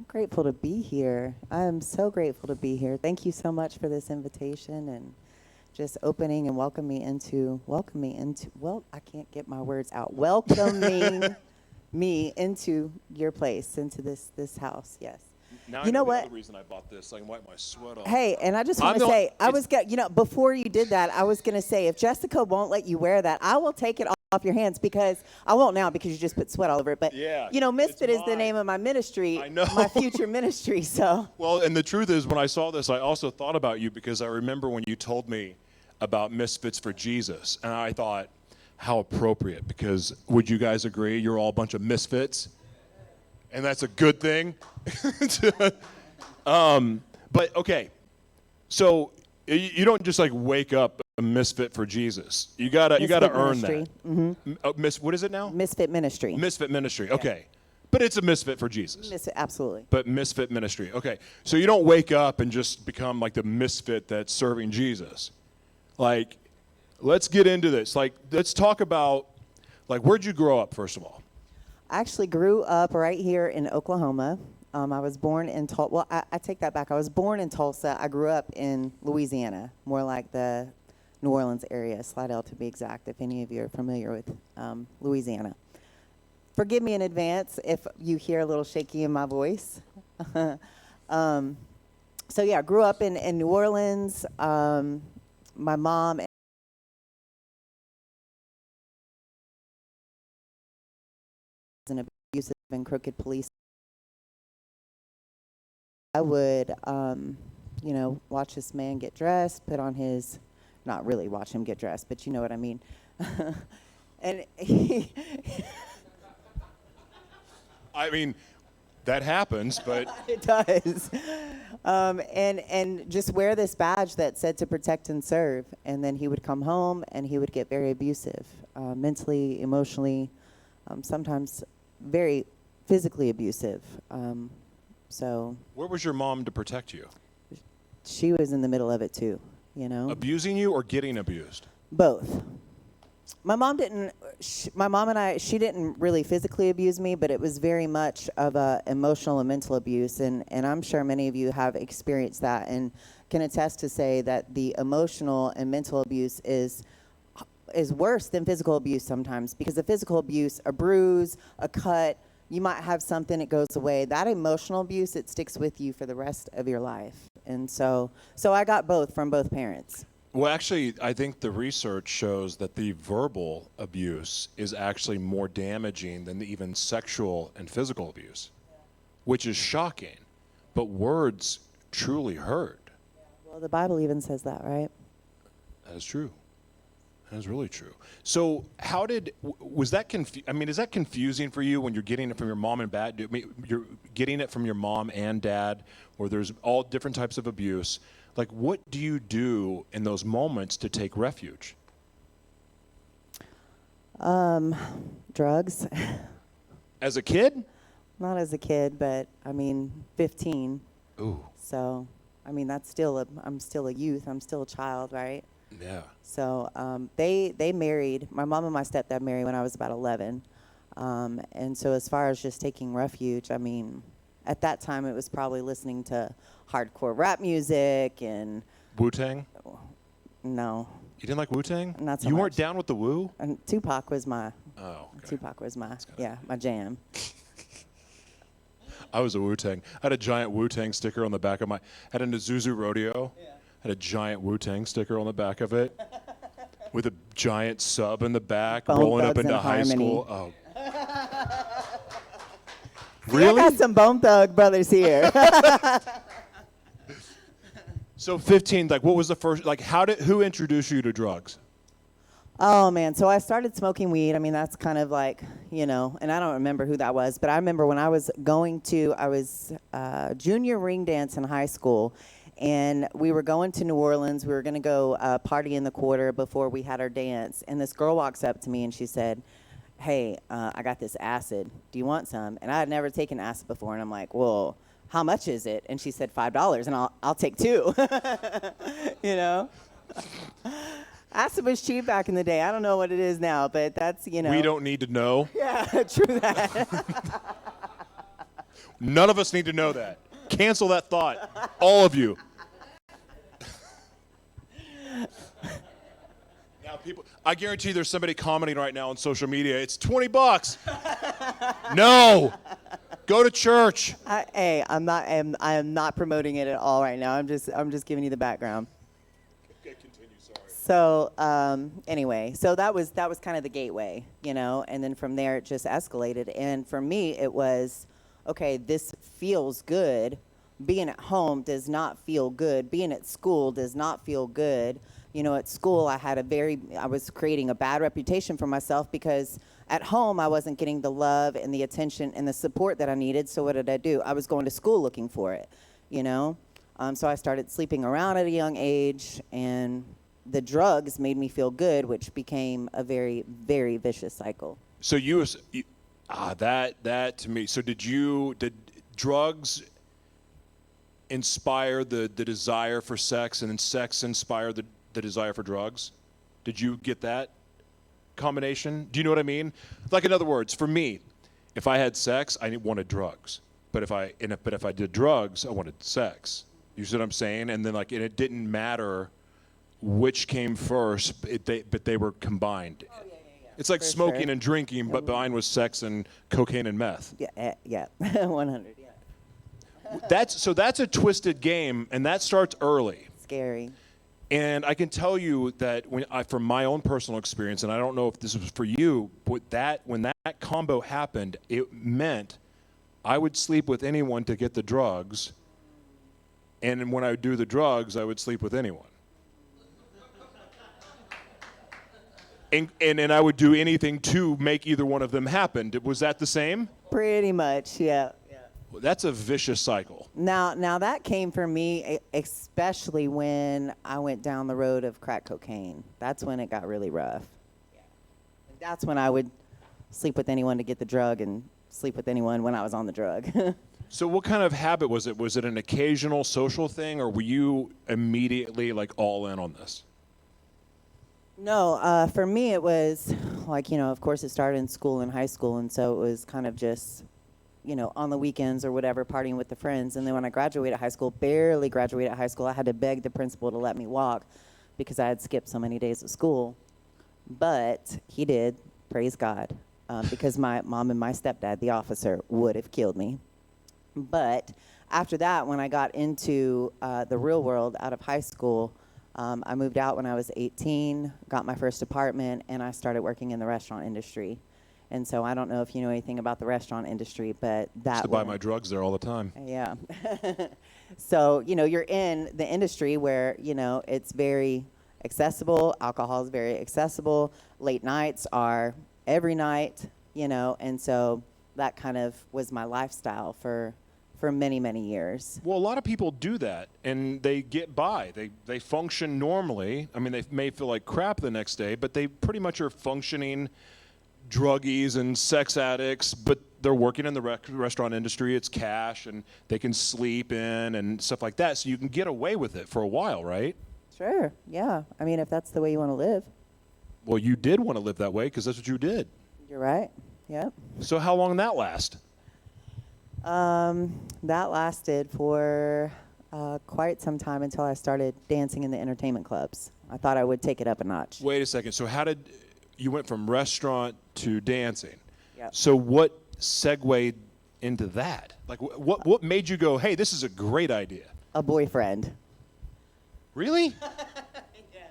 grateful to be here. I'm so grateful to be here. Thank you so much for this invitation and just opening and welcoming into, well, I can't get my words out. Welcoming me into your place, into this house. Yes. Now you know what? The reason I bought this, so I can wipe my sweat off. Hey, and I just want to say, before you did that, I was going to say, if Jessica won't let you wear that, I will take it off your hands, because I won't now because you just put sweat all over it. But, yeah, Misfit is the name of my ministry, I know. my future ministry. So. Well, and the truth is, when I saw this, I also thought about you, because I remember when you told me about Misfits for Jesus, and I thought, how appropriate, because would you guys agree you're all a bunch of misfits? And that's a good thing. But okay, so you don't just like wake up a misfit for Jesus. You gotta earn that. Mm-hmm. What is it now? Misfit ministry. Misfit ministry. Okay, but it's a misfit for Jesus. Misfit, absolutely. But misfit ministry. Okay, so you don't wake up and just become like the misfit that's serving Jesus. Like, let's get into this. Like, let's talk about, like, where'd you grow up, first of all? I actually grew up right here in Oklahoma. I was born in Tulsa. Well, I take that back. I was born in Tulsa. I grew up in Louisiana, more like the New Orleans area, Slidell to be exact, if any of you are familiar with Louisiana. Forgive me in advance if you hear a little shaky in my voice. So, yeah, I grew up in New Orleans. My mom an abusive and crooked police. I would, watch this man get dressed, put on his, not really watch him get dressed, but you know what I mean. And he I mean, that happens, but it does. And just wear this badge that said to protect and serve. And then he would come home and he would get very abusive, mentally, emotionally, sometimes very physically abusive. So where was your mom to protect you? She was in the middle of it too, Abusing you or getting abused? Both. My mom she didn't really physically abuse me, but it was very much of a emotional and mental abuse, and I'm sure many of you have experienced that and can attest to say that the emotional and mental abuse is worse than physical abuse sometimes, because the physical abuse, a bruise, a cut, you might have something, it goes away. That emotional abuse, it sticks with you for the rest of your life. And so I got both from both parents. Well, actually, I think the research shows that the verbal abuse is actually more damaging than even sexual and physical abuse, which is shocking. But words truly hurt. Well, the Bible even says that, right? That is true. That is really true. So is that confusing for you when you're getting it from your mom and dad? You're getting it from your mom and dad, where there's all different types of abuse. Like, what do you do in those moments to take refuge? Drugs. As a kid? Not as a kid, but 15. Ooh. So, I'm still a youth. I'm still a child, right? Yeah. So they married. My mom and my stepdad married when I was about 11. And so as far as just taking refuge, at that time it was probably listening to hardcore rap music and Wu-Tang? No. You didn't like Wu-Tang? Not so You much. weren't down with the Wu? And Tupac was my. Oh. Okay. Tupac was my my jam. I was a Wu-Tang. I had a giant Wu-Tang sticker on the back of had an Isuzu Rodeo. Yeah. Had a giant Wu-Tang sticker on the back of it with a giant sub in the back, Bone rolling Thugs up into and high Harmony. school. Oh. Really? I got some Bone Thug brothers here. So 15, like, what was the first, like, who introduced you to drugs? Oh, man. So I started smoking weed. That's kind of like, and I don't remember who that was, but I remember when I was junior ring dance in high school, and we were going to New Orleans. We were going to go party in the quarter before we had our dance. And this girl walks up to me and she said, hey, I got this acid. Do you want some? And I had never taken acid before. And I'm like, well, how much is it? And she said $5, and I'll take 2. Acid was cheap back in the day. I don't know what it is now, but that's, We don't need to know. Yeah, true that. None of us need to know that. Cancel that thought, all of you. Now, people, I guarantee there's somebody commenting right now on social media. It's $20. No, go to church. I am not promoting it at all right now. I'm just giving you the background. Okay, continue. Sorry. So anyway, so that was kind of the gateway, and then from there it just escalated. And for me, it was, okay, this feels good. Being at home does not feel good. Being at school does not feel good. At school, I was creating a bad reputation for myself because at home I wasn't getting the love and the attention and the support that I needed. So what did I do? I was going to school looking for it, So I started sleeping around at a young age, and the drugs made me feel good, which became a very, very vicious cycle. So that to me. So did drugs inspire the desire for sex, and then sex inspire the desire for drugs? Did you get that combination? Do you know what I mean? Like, in other words, for me, if I had sex, I wanted drugs. But if I did drugs, I wanted sex. You see what I'm saying? And then and it didn't matter which came first, but they were combined. Oh, yeah. It's like for smoking sure. And drinking, but mine was sex and cocaine and meth. Yeah, 100. Yeah. That's a twisted game, and that starts early. Scary. And I can tell you that from my own personal experience, and I don't know if this was for you, but when that combo happened, it meant I would sleep with anyone to get the drugs, and when I would do the drugs, I would sleep with anyone. And I would do anything to make either one of them happen. Was that the same? Pretty much, yeah. Well, that's a vicious cycle. Now that came for me, especially when I went down the road of crack cocaine. That's when it got really rough. Yeah. And that's when I would sleep with anyone to get the drug and sleep with anyone when I was on the drug. So what kind of habit was it? Was it an occasional social thing, or were you immediately all in on this? No, for me it was of course it started in school and high school, and so it was kind of just on the weekends or whatever, partying with the friends. And then when I barely graduated high school, I had to beg the principal to let me walk because I had skipped so many days of school. But he did, praise God, because my mom and my stepdad, the officer, would have killed me. But after that, when I got into the real world out of high school, I moved out when I was 18, got my first apartment, and I started working in the restaurant industry. And so I don't know if you know anything about the restaurant industry, but that used to buy my drugs there all the time. Yeah. So, you're in the industry where, it's very accessible. Alcohol is very accessible. Late nights are every night, and so that kind of was my lifestyle for many, many years. Well, a lot of people do that, and they get by. They function normally. I mean, they may feel like crap the next day, but they pretty much are functioning druggies and sex addicts, but they're working in the restaurant industry. It's cash, and they can sleep in and stuff like that. So you can get away with it for a while, right? Sure, yeah. I mean, if that's the way you want to live. Well, you did want to live that way because that's what you did. You're right, yep. So how long did that last? That lasted for quite some time until I started dancing in the entertainment clubs. I thought I would take it up a notch. Wait a second. So you went from restaurant to dancing? Yep. So what segued into that? What made you go, hey, this is a great idea? A boyfriend. Really? Yeah.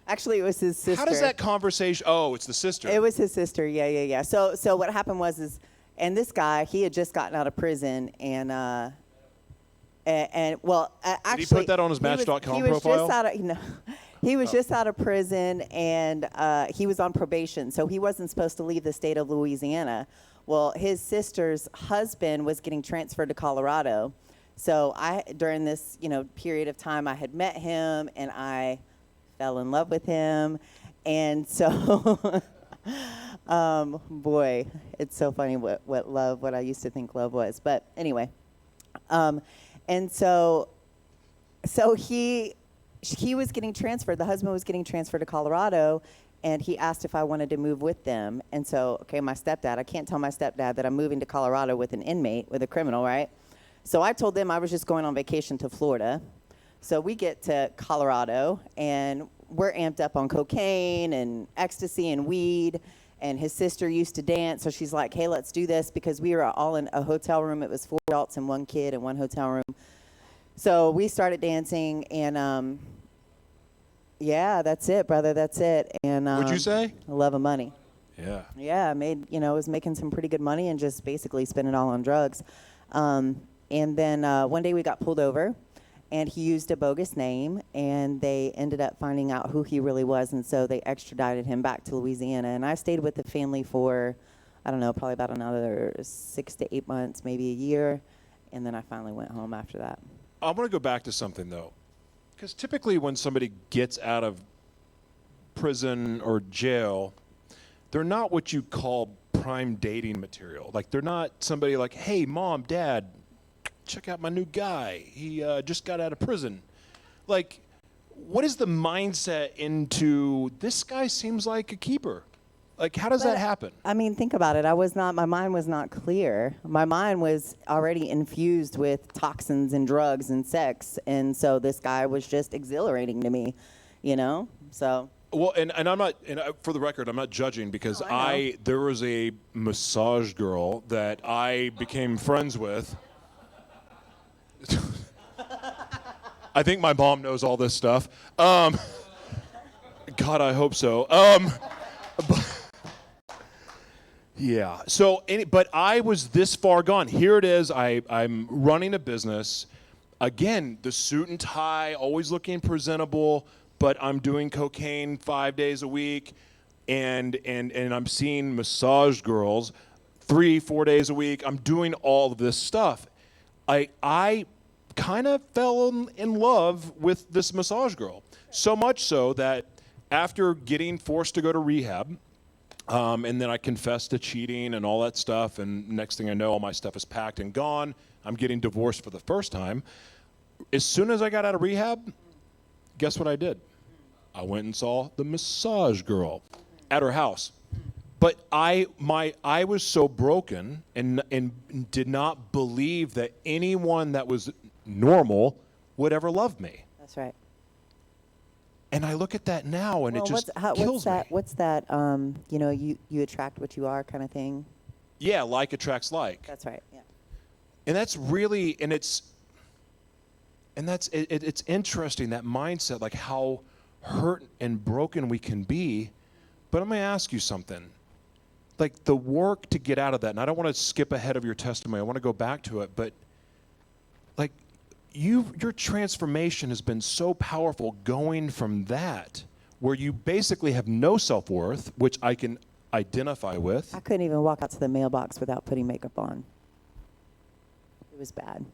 Actually, it was his sister. How does that conversation? Oh, it's the sister. It was his sister. Yeah. So what happened was and this guy, he had just gotten out of prison, and well, actually, did he put that on his Match.com profile? He was just out of prison, and he was on probation, so he wasn't supposed to leave the state of Louisiana. Well, his sister's husband was getting transferred to Colorado. So during this, period of time, I had met him, and I fell in love with him. And so, boy, it's so funny what I used to think love was. But anyway, and so he was getting transferred. The husband was getting transferred to Colorado, And he asked if I wanted to move with them. And so, okay, my stepdad, I can't tell my stepdad that I'm moving to Colorado with an inmate, with a criminal, right? So I told them I was just going on vacation to Florida. So we get to Colorado, and we're amped up on cocaine and ecstasy and weed. And his sister used to dance, so she's like, hey, let's do this, because we were all in a hotel room. It was 4 adults and 1 kid in one hotel room. So we started dancing, and yeah, that's it, brother. That's it. And What'd you say? Love of money. Yeah. Yeah, I made, was making some pretty good money and just basically spending it all on drugs. And then one day we got pulled over, and he used a bogus name, and they ended up finding out who he really was, and so they extradited him back to Louisiana. And I stayed with the family for, I don't know, probably about another 6 to 8 months, maybe a year, and then I finally went home after that. I want to go back to something, though, because typically when somebody gets out of prison or jail, they're not what you call prime dating material. Like, they're not somebody like, hey, mom, dad, check out my new guy. He just got out of prison. Like, what is the mindset into this guy seems like a keeper? Like, how does that happen? I mean, think about it. My mind was not clear. My mind was already infused with toxins and drugs and sex. And so this guy was just exhilarating to me, so. Well, and I'm not, for the record, I'm not judging, because there was a massage girl that I became friends with. I think my mom knows all this stuff. God, I hope so. Yeah. So, but I was this far gone. Here it is. I'm running a business. Again, the suit and tie, always looking presentable, but I'm doing cocaine 5 days a week, and I'm seeing massage girls 3-4 days a week. I'm doing all of this stuff. I kind of fell in love with this massage girl, so much so that after getting forced to go to rehab, and then I confessed to cheating and all that stuff, and next thing I know, all my stuff is packed and gone. I'm getting divorced for the first time. As soon as I got out of rehab, guess what I did? I went and saw the massage girl at her house. But I was so broken and did not believe that anyone that was normal would ever love me. That's right. And I look at that now, and it just kills me. What's that? You attract what you are, kind of thing. Yeah, like attracts like. That's right. Yeah. And that's really, it's interesting, that mindset, like how hurt and broken we can be. But I'm going to ask you something. Like, the work to get out of that, and I don't want to skip ahead of your testimony. I want to go back to it, but like, your transformation has been so powerful, going from that, where you basically have no self-worth, which I can identify with. I couldn't even walk out to the mailbox without putting makeup on. It was bad.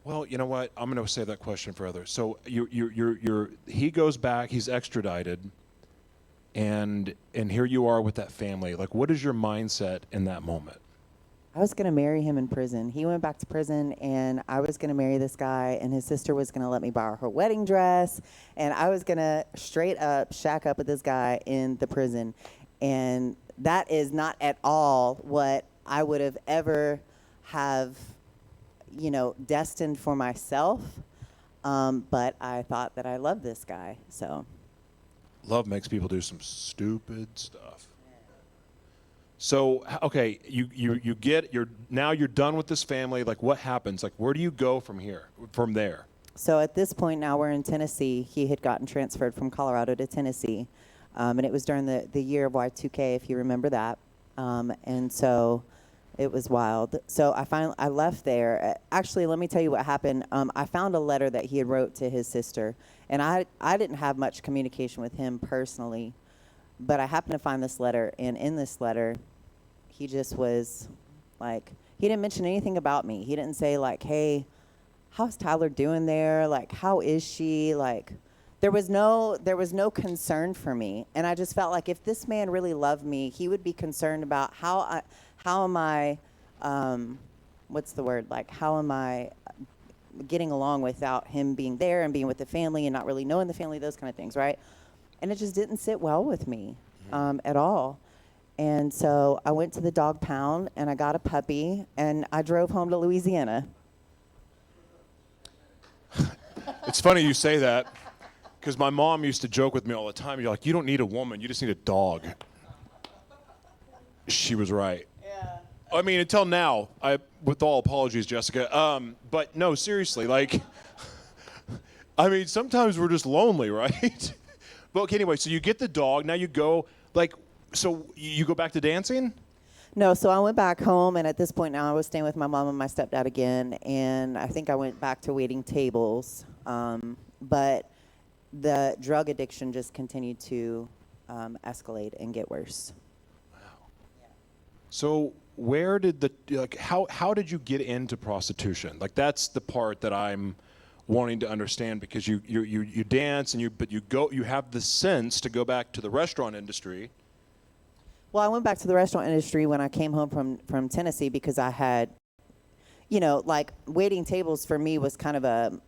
Well, you know what? I'm going to save that question for others. So he goes back, he's extradited, and here you are with that family. Like, what is your mindset in that moment? I was going to marry him in prison. He went back to prison, and I was going to marry this guy, and his sister was going to let me borrow her wedding dress, and I was going to straight up shack up with this guy in the prison. And that is not at all what I would have ever destined for myself. But I thought that I loved this guy, so. Love makes people do some stupid stuff. So, okay, you're done with this family. Like, what happens? Like, where do you go from there? So at this point now we're in Tennessee. He had gotten transferred from Colorado to Tennessee. And it was during the year of Y2K, if you remember that. And so it was wild. So I left there. Actually, let me tell you what happened. I found a letter that he had wrote to his sister. And I didn't have much communication with him personally. But I happened to find this letter, and in this letter, he just was like, he didn't mention anything about me. He didn't say, like, hey, how's Tyler doing there? Like, how is she? Like, there was no concern for me. And I just felt like if this man really loved me, he would be concerned about how am I, what's the word? Like, how am I getting along without him being there and being with the family and not really knowing the family, those kind of things, right? And it just didn't sit well with me at all. And so I went to the dog pound and I got a puppy and I drove home to Louisiana. It's funny you say that, because my mom used to joke with me all the time. You're like, you don't need a woman, you just need a dog. She was right. Yeah. I mean, until now, with all apologies, Jessica, but no, seriously, like, I mean, sometimes we're just lonely, right? But okay, anyway, so you get the dog, now you go, like, so you go back to dancing? No, so I went back home, and at this point now I was staying with my mom and my stepdad again, and I think I went back to waiting tables. But the drug addiction just continued to escalate and get worse. Wow. Yeah. So where did how did you get into prostitution? Like, that's the part that I'm wanting to understand, because you dance and you have the sense to go back to the restaurant industry. Well, I went back to the restaurant industry when I came home from Tennessee, because I had, like, waiting tables for me was kind of a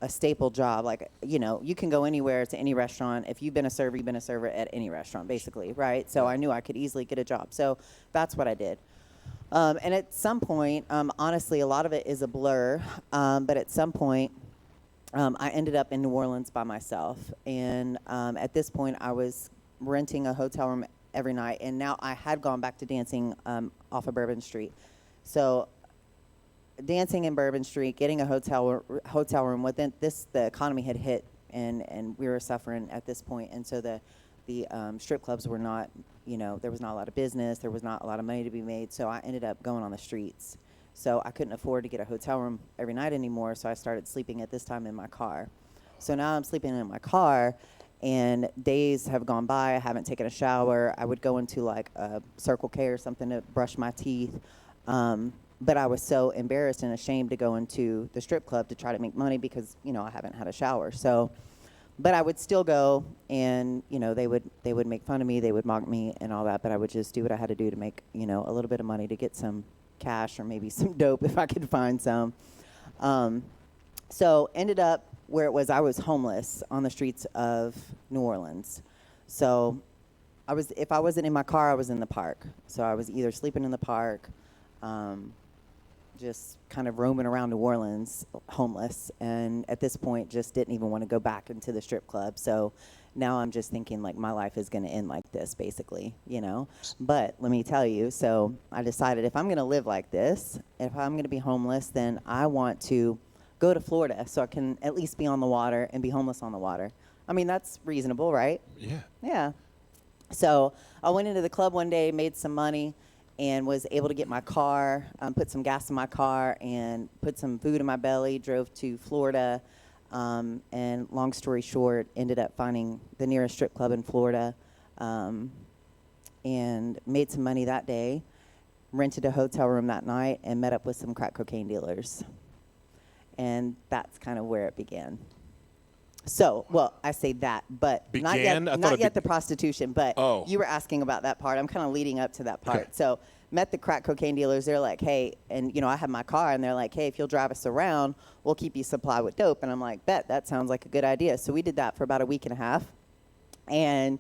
staple job. Like, you can go anywhere to any restaurant. If you've been a server, you've been a server at any restaurant, basically, right? So I knew I could easily get a job. So that's what I did. And at some point, honestly, a lot of it is a blur, but at some point, I ended up in New Orleans by myself. And at this point, I was renting a hotel room every night, and now I had gone back to dancing off of Bourbon Street. So dancing in Bourbon Street, getting a hotel room, within this, the economy had hit, and we were suffering at this point. And so the strip clubs were not, there was not a lot of business, there was not a lot of money to be made, so I ended up going on the streets. So I couldn't afford to get a hotel room every night anymore, so I started sleeping at this time in my car. So now I'm sleeping in my car, and days have gone by, I haven't taken a shower. I would go into like a Circle K or something to brush my teeth. But I was so embarrassed and ashamed to go into the strip club to try to make money because, I haven't had a shower. So, but I would still go, and, they would make fun of me, they would mock me and all that, but I would just do what I had to do to make, a little bit of money to get some cash or maybe some dope if I could find some. So ended up where it was, I was homeless on the streets of New Orleans. So if I wasn't in my car, I was in the park. So I was either sleeping in the park, just kind of roaming around New Orleans, homeless. And at this point, just didn't even want to go back into the strip club. So now I'm just thinking, like, my life is going to end like this, basically, But let me tell you, so I decided if I'm going to live like this, if I'm going to be homeless, then I want to go to Florida so I can at least be on the water and be homeless on the water. I mean, that's reasonable, right? Yeah. Yeah. So I went into the club one day, made some money, and was able to get my car, put some gas in my car, and put some food in my belly, drove to Florida, and long story short, ended up finding the nearest strip club in Florida, and made some money that day, rented a hotel room that night, and met up with some crack cocaine dealers. And that's kind of where it began. So, well, I say that, but not yet the prostitution, but you were asking about that part. I'm kind of leading up to that part. Okay. So, met the crack cocaine dealers. They're like, hey, and, I have my car, and they're like, hey, if you'll drive us around, we'll keep you supplied with dope. And I'm like, bet, that sounds like a good idea. So, we did that for about a week and a half. And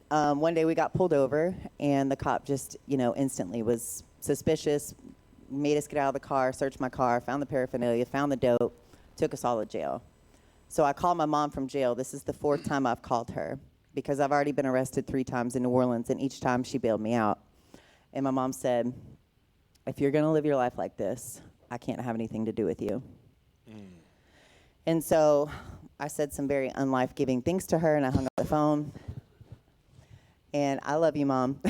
one day we got pulled over, and the cop just, instantly was suspicious, made us get out of the car, searched my car, found the paraphernalia, found the dope, took us all to jail. So I called my mom from jail. This is the 4th time I've called her, because I've already been arrested 3 times in New Orleans, and each time she bailed me out. And my mom said, if you're going to live your life like this, I can't have anything to do with you. And so I said some very unlife-giving things to her, and I hung up the phone. And I love you, Mom.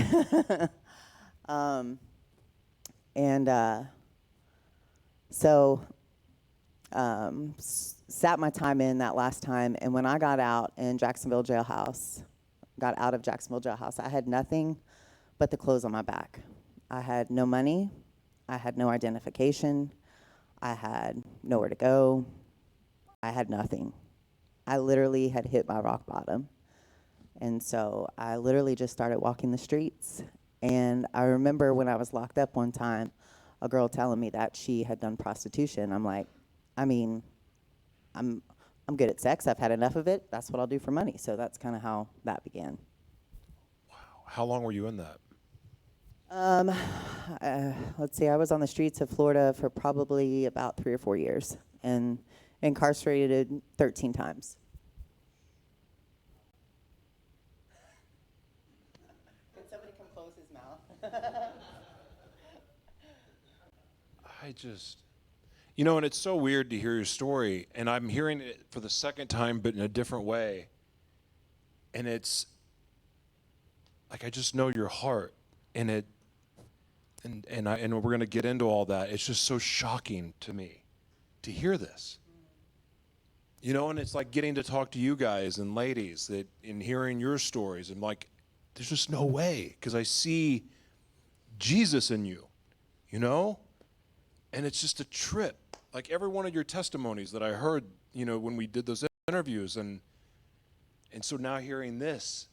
Sat my time in that last time, and when I got out of Jacksonville jailhouse, I had nothing but the clothes on my back. I had no money, I had no identification, I had nowhere to go, I had nothing. I literally had hit my rock bottom. And so I literally just started walking the streets. And I remember when I was locked up one time, a girl telling me that she had done prostitution. I'm like, I mean, I'm good at sex. I've had enough of it. That's what I'll do for money. So that's kind of how that began. How long were you in that? Let's see. I was on the streets of Florida for probably about 3 or 4 years and incarcerated 13 times. Can somebody come close his mouth? And it's so weird to hear your story, and I'm hearing it for the second time, but in a different way. And it's like, I just know your heart, and we're going to get into all that. It's just so shocking to me to hear this. And it's like getting to talk to you guys and ladies and hearing your stories. I'm like, there's just no way, because I see Jesus in you, And it's just a trip. Like every one of your testimonies that I heard, when we did those interviews, and so now hearing this,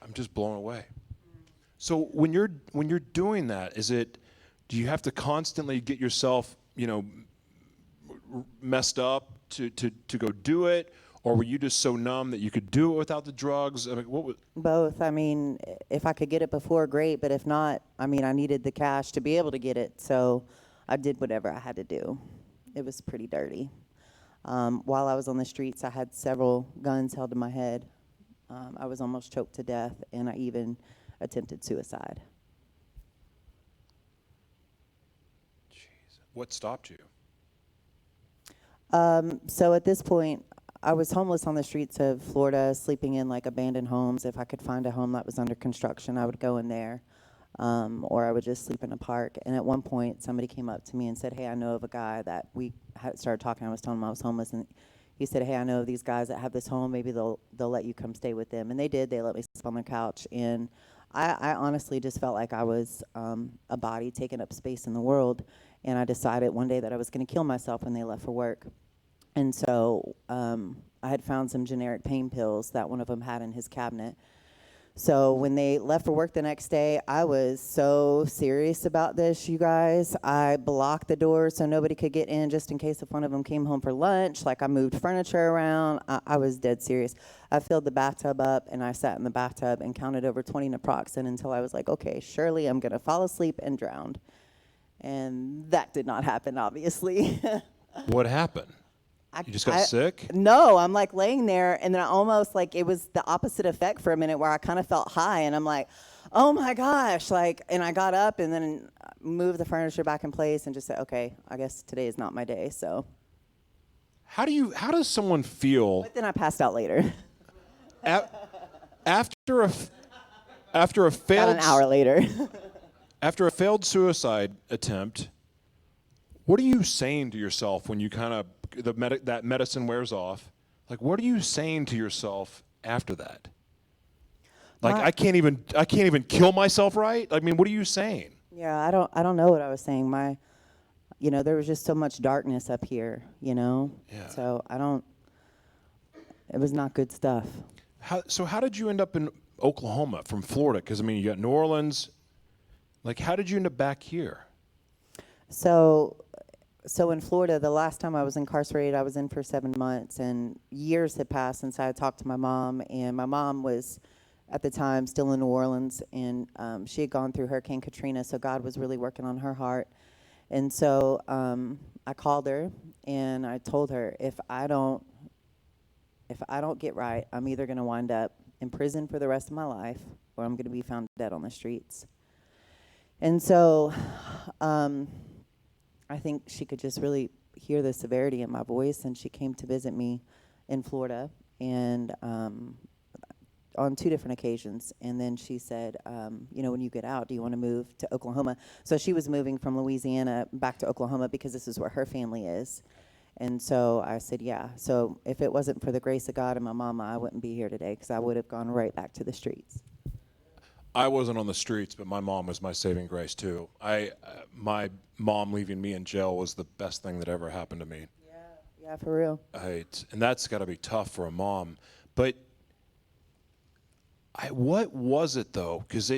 I'm just blown away. So when you're doing that, do you have to constantly get yourself, messed up to go do it? Or were you just so numb that you could do it without the drugs? I mean, what was... Both. I mean, if I could get it before, great. But if not, I needed the cash to be able to get it. So I did whatever I had to do. It was pretty dirty. While I was on the streets, I had several guns held to my head. I was almost choked to death, and I even attempted suicide. Jeez. What stopped you? So at this point, I was homeless on the streets of Florida, sleeping in like abandoned homes. If I could find a home that was under construction, I would go in there, or I would just sleep in a park. And at one point, somebody came up to me and said, "Hey, I know of a guy that we started talking. I was telling him I was homeless, and he said, "Hey, I know of these guys that have this home. Maybe they'll let you come stay with them." And they did. They let me sleep on their couch, and I honestly just felt like I was a body taking up space in the world. And I decided one day that I was going to kill myself when they left for work. And so I had found some generic pain pills that one of them had in his cabinet. So when they left for work the next day, I was so serious about this, you guys. I blocked the doors so nobody could get in just in case if one of them came home for lunch. Like I moved furniture around. I was dead serious. I filled the bathtub up, and I sat in the bathtub and counted over 20 naproxen until I was like, okay, surely I'm going to fall asleep and drown. And that did not happen, obviously. What happened? You just got sick? No, I'm like laying there, and then I almost like it was the opposite effect for a minute where I kind of felt high, and I'm like, oh my gosh, and I got up and then moved the furniture back in place and just said, okay, I guess today is not my day. So how does someone feel? But then I passed out later. After a failed About an hour later. After a failed suicide attempt, what are you saying to yourself when you kind of that medicine wears off? Like, what are you saying to yourself after that? Like, I can't even kill myself, right? I mean, what are you saying? Yeah, I don't know what I was saying. There was just so much darkness up here, Yeah. So it was not good stuff. How did you end up in Oklahoma from Florida? Because, you got New Orleans. Like, how did you end up back here? So in Florida, the last time I was incarcerated, I was in for 7 months, and years had passed since I had talked to my mom, and my mom was, at the time, still in New Orleans, and she had gone through Hurricane Katrina, so God was really working on her heart. And so I called her, and I told her, if I don't get right, I'm either going to wind up in prison for the rest of my life, or I'm going to be found dead on the streets. And so I think she could just really hear the severity in my voice, and she came to visit me in Florida, and on 2 different occasions. And then she said, when you get out, do you want to move to Oklahoma? So she was moving from Louisiana back to Oklahoma because this is where her family is. And so I said, yeah. So if it wasn't for the grace of God and my mama, I wouldn't be here today, because I would have gone right back to the streets. I wasn't on the streets, but my mom was my saving grace too. My mom leaving me in jail was the best thing that ever happened to me. Yeah, for real. And that's got to be tough for a mom. But what was it though? Because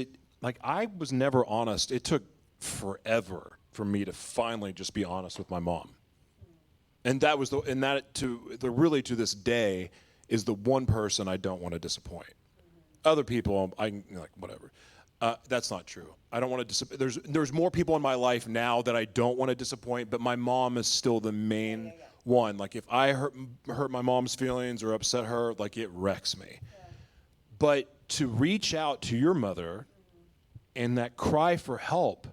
I was never honest. It took forever for me to finally just be honest with my mom. And that was really to this day is the one person I don't want to disappoint. Other people, whatever. That's not true. I don't want to disappoint. There's more people in my life now that I don't want to disappoint, but my mom is still the main one. Like if I hurt my mom's feelings or upset her, like it wrecks me. Yeah. But to reach out to your mother and that cry for help,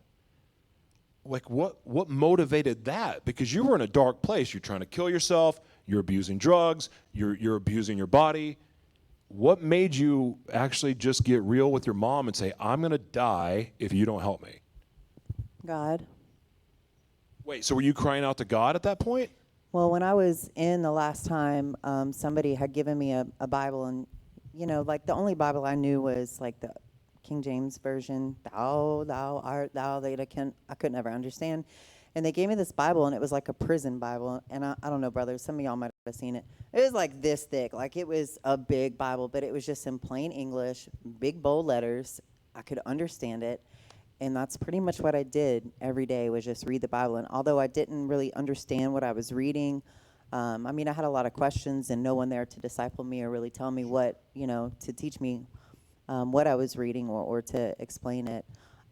like what motivated that? Because you were in a dark place. You're trying to kill yourself. You're abusing drugs. You're abusing your body. What made you actually just get real with your mom and say, I'm going to die if you don't help me? God. Wait, so were you crying out to God at that point? Well, when I was in the last time, somebody had given me a Bible, and, like the only Bible I knew was like the King James Version, thou art thou, that I could never understand. And they gave me this Bible, and it was like a prison Bible. And I don't know, brothers, some of y'all might have seen it. It was like this thick. Like it was a big Bible, but it was just in plain English, big, bold letters. I could understand it. And that's pretty much what I did every day, was just read the Bible. And although I didn't really understand what I was reading, I had a lot of questions and no one there to disciple me or really tell me what, to teach me what I was reading or to explain it.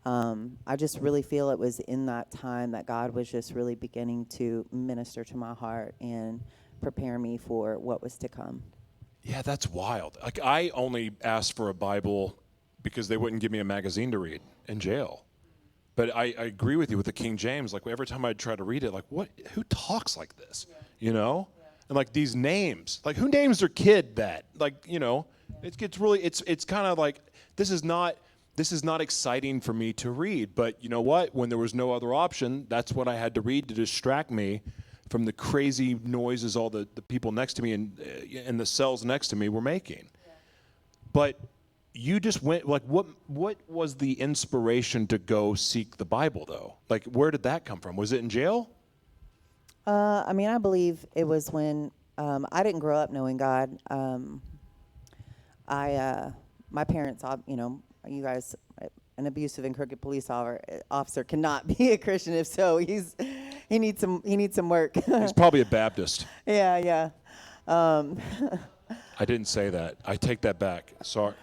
I just really feel it was in that time that God was just really beginning to minister to my heart and prepare me for what was to come. Yeah, that's wild. Like I only asked for a Bible because they wouldn't give me a magazine to read in jail. But I agree with you with the King James. Like every time I'd try to read it, like who talks like this, And like these names, like who names their kid that? Like, it gets really, it's kind of like, this is not exciting for me to read, but you know what? When there was no other option, that's what I had to read to distract me from the crazy noises all the people next to me and the cells next to me were making. Yeah. But you just went, like, what was the inspiration to go seek the Bible, though? Like, where did that come from? Was it in jail? I believe it was when I didn't grow up knowing God. My parents, you guys, an abusive and crooked police officer cannot be a Christian. If so, he needs some work. He's probably a Baptist. Yeah. I didn't say that. I take that back. Sorry.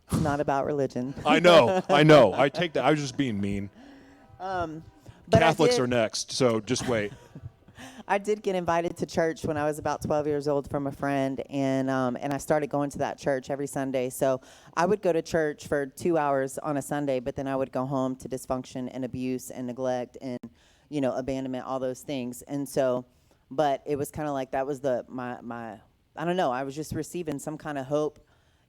It's not about religion. I know. I take that. I was just being mean. But Catholics are next, so just wait. I did get invited to church when I was about 12 years old from a friend, and I started going to that church every Sunday. So I would go to church for 2 hours on a Sunday, but then I would go home to dysfunction and abuse and neglect and, abandonment, all those things. And so, but it was kind of like that was my I don't know, I was just receiving some kind of hope,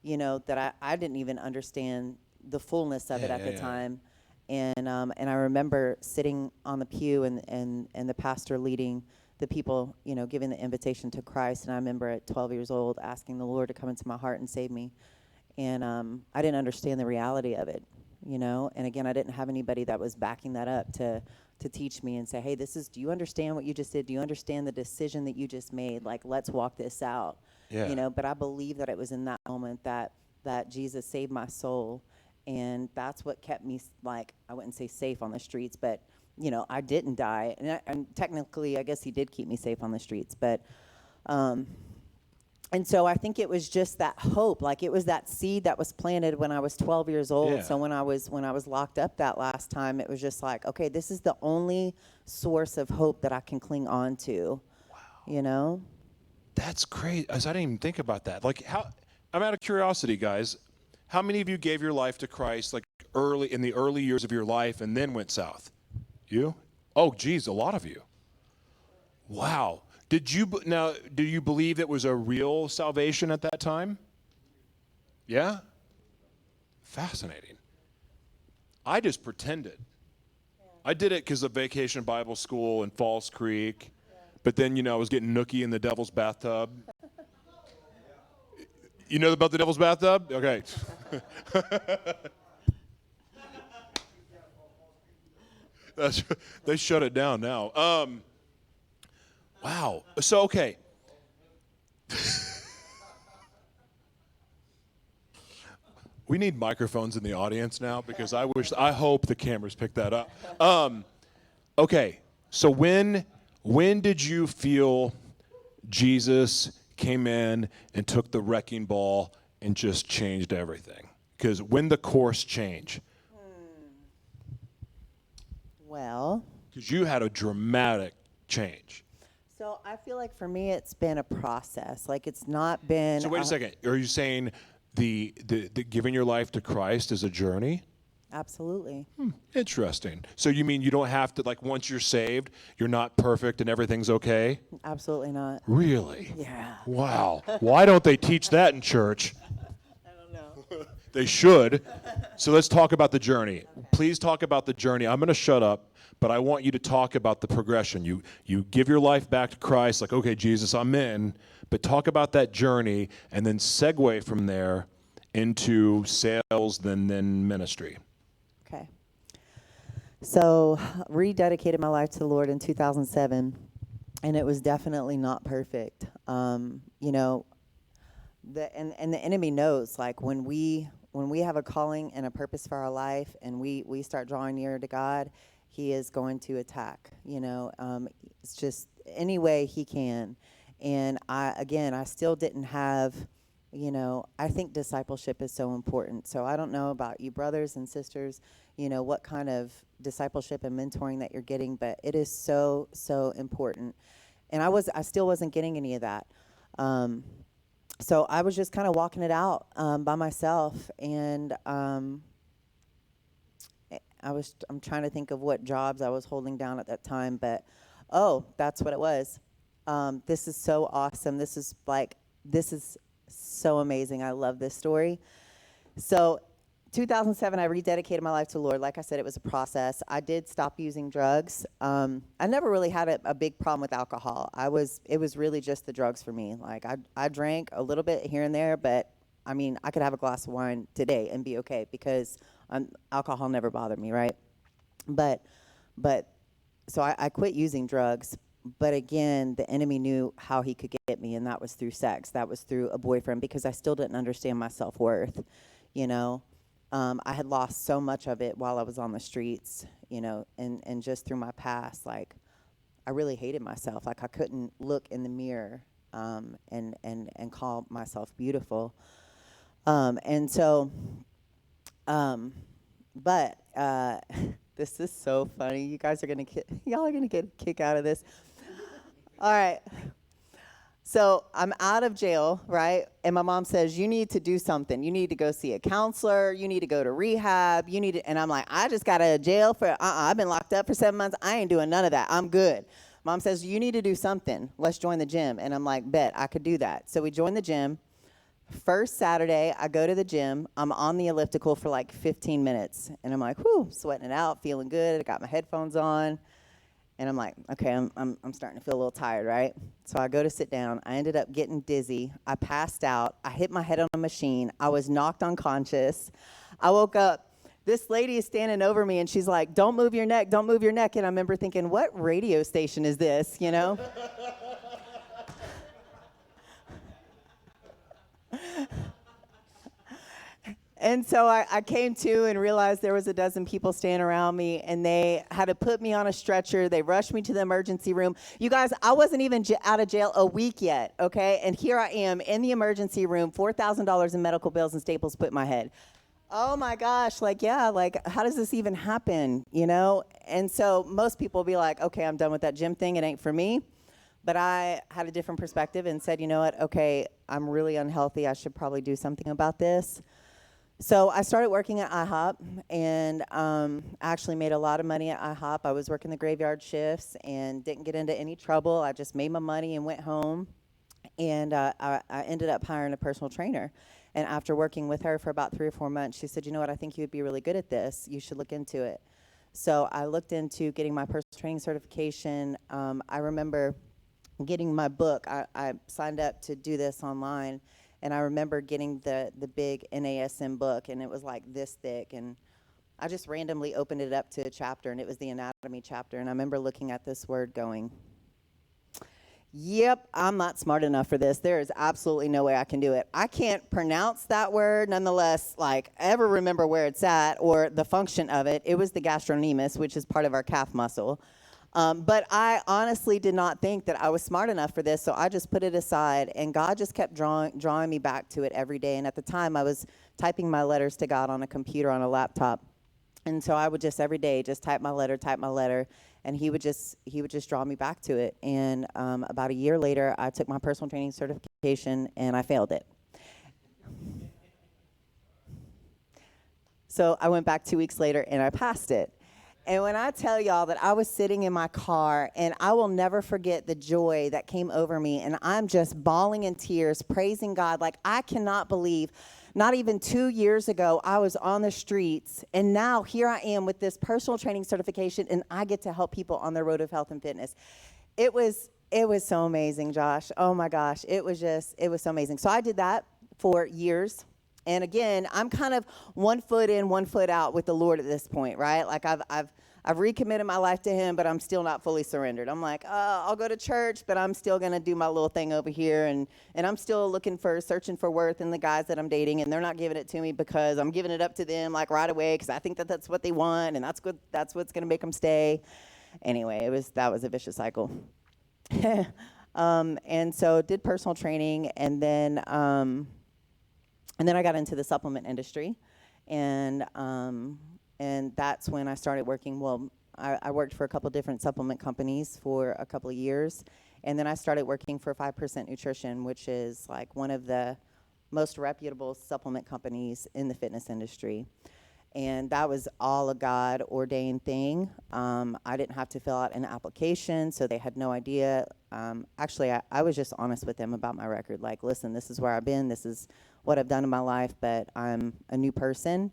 that I didn't even understand the fullness of it at the time. And I remember sitting on the pew and the pastor leading the people, giving the invitation to Christ. And I remember at 12 years old asking the Lord to come into my heart and save me. And I didn't understand the reality of it, And again, I didn't have anybody that was backing that up to teach me and say, hey, do you understand what you just did? Do you understand the decision that you just made? Like, let's walk this out. Yeah. But I believe that it was in that moment that Jesus saved my soul. And that's what kept me, like, I wouldn't say safe on the streets, but, I didn't die. And technically, I guess he did keep me safe on the streets. But, and so I think it was just that hope. Like, it was that seed that was planted when I was 12 years old. Yeah. So when I was locked up that last time, it was just like, okay, this is the only source of hope that I can cling on to. Wow. That's great. I didn't even think about that. Like, I'm out of curiosity, guys. How many of you gave your life to Christ like in the early years of your life and then went south? You? Oh, geez, a lot of you. Wow. Do you believe it was a real salvation at that time? Yeah? Fascinating. I just pretended. Yeah. I did it because of Vacation Bible School in Falls Creek. Yeah. But then, I was getting nookie in the devil's bathtub. You know about the devil's bathtub? Okay. They shut it down now. Wow. So, okay. We need microphones in the audience now because I hope the cameras pick that up. Okay, so when did you feel Jesus came in and took the wrecking ball and just changed everything? Because when the course change? Well, Because you had a dramatic change. so I feel like for me it's been a process. Like it's not been. So wait a second. Are you saying the giving your life to Christ is a journey? Absolutely. Interesting. So you mean you don't have to, like, once you're saved, you're not perfect and everything's okay? Absolutely not. Really? Yeah. Wow. Why don't they teach that in church? I don't know. They should. So let's talk about the journey. Please talk about the journey. I'm going to shut up, but I want you to talk about the progression. You give your life back to Christ, like, okay, Jesus, I'm in, but talk about that journey and then segue from there into sales, then ministry. Okay. So, rededicated my life to the Lord in 2007, and it was definitely not perfect. You know, the enemy knows, like, when we have a calling and a purpose for our life, and we start drawing nearer to God, He is going to attack. You know, it's just any way He can. And I still didn't have. You know, I think discipleship is so important. So I don't know about you brothers and sisters, you know, what kind of discipleship and mentoring that you're getting, but it is so, so important. And I still wasn't getting any of that. So I was just kind of walking it out by myself. And I'm trying to think of what jobs I was holding down at that time, but that's what it was. This is so awesome. This is so amazing. I love this story. So 2007, I rededicated my life to the Lord. Like I said, it was a process. I did stop using drugs. I never really had a big problem with alcohol. It was really just the drugs for me. Like I drank a little bit here and there, but I mean, I could have a glass of wine today and be okay because alcohol never bothered me, right? But so I quit using drugs. But again, the enemy knew how he could get me, and that was through sex. That was through a boyfriend, because I still didn't understand my self-worth, you know. I had lost so much of it while I was on the streets, you know, and just through my past, like, I really hated myself. Like, I couldn't look in the mirror and call myself beautiful. But this is so funny. You guys are y'all are gonna get a kick out of this. All right. So I'm out of jail, right? And my mom says, you need to do something. You need to go see a counselor. You need to go to rehab. And I'm like, I just got out of jail I've been locked up for 7 months. I ain't doing none of that. I'm good. Mom says, you need to do something. Let's join the gym. And I'm like, bet, I could do that. So we joined the gym. First Saturday, I go to the gym. I'm on the elliptical for like 15 minutes. And I'm like, whew, sweating it out, feeling good. I got my headphones on. And I'm like, okay, I'm starting to feel a little tired, right? So I go to sit down. I ended up getting dizzy. I passed out. I hit my head on a machine. I was knocked unconscious. I woke up. This lady is standing over me, and she's like, don't move your neck, don't move your neck. And I remember thinking, what radio station is this, you know? And so I came to and realized there was a dozen people standing around me, and they had to put me on a stretcher. They rushed me to the emergency room. You guys, I wasn't even out of jail a week yet, okay? And here I am in the emergency room, $4,000 in medical bills and staples put in my head. Oh my gosh, how does this even happen, you know? And so most people will be like, okay, I'm done with that gym thing. It ain't for me. But I had a different perspective and said, you know what? Okay, I'm really unhealthy. I should probably do something about this. So I started working at IHOP, and actually made a lot of money at IHOP. I was working the graveyard shifts and didn't get into any trouble. I just made my money and went home. And I ended up hiring a personal trainer. And after working with her for about 3 or 4 months, she said, you know what, I think you would be really good at this. You should look into it. So I looked into getting my personal training certification. I remember getting my book. I signed up to do this online. And I remember getting the big NASM book, and it was like this thick. And I just randomly opened it up to a chapter, and it was the anatomy chapter. And I remember looking at this word going, Yep, I'm not smart enough for this. There is absolutely no way I can do it. I can't pronounce that word, nonetheless, like, ever remember where it's at or the function of it. It was the gastrocnemius, which is part of our calf muscle. But I honestly did not think that I was smart enough for this, so I just put it aside, and God just kept drawing me back to it every day. And at the time, I was typing my letters to God on a computer on a laptop. And so I would just every day just type my letter, and he would just draw me back to it. And about a year later, I took my personal training certification, and I failed it. So I went back 2 weeks later, and I passed it. And when I tell y'all that I was sitting in my car, and I will never forget the joy that came over me, and I'm just bawling in tears, praising God. Like, I cannot believe, not even 2 years ago, I was on the streets, and now here I am with this personal training certification, and I get to help people on their road of health and fitness. It was so amazing, Josh. Oh my gosh, it was so amazing. So I did that for years. And again, I'm kind of 1 foot in, 1 foot out with the Lord at this point, right? Like I've recommitted my life to him, but I'm still not fully surrendered. I'm like, I'll go to church, but I'm still going to do my little thing over here. And I'm still searching for worth in the guys that I'm dating, and they're not giving it to me because I'm giving it up to them like right away because I think that that's what they want, and that's what's going to make them stay. Anyway, that was a vicious cycle. And so did personal training, and then I got into the supplement industry, and that's when I started working. Well, I worked for a couple different supplement companies for a couple of years, and then I started working for 5% Nutrition, which is like one of the most reputable supplement companies in the fitness industry. And that was all a God-ordained thing. I didn't have to fill out an application, so they had no idea. Actually, I was just honest with them about my record. Like, listen, this is where I've been. This is what I've done in my life, but I'm a new person.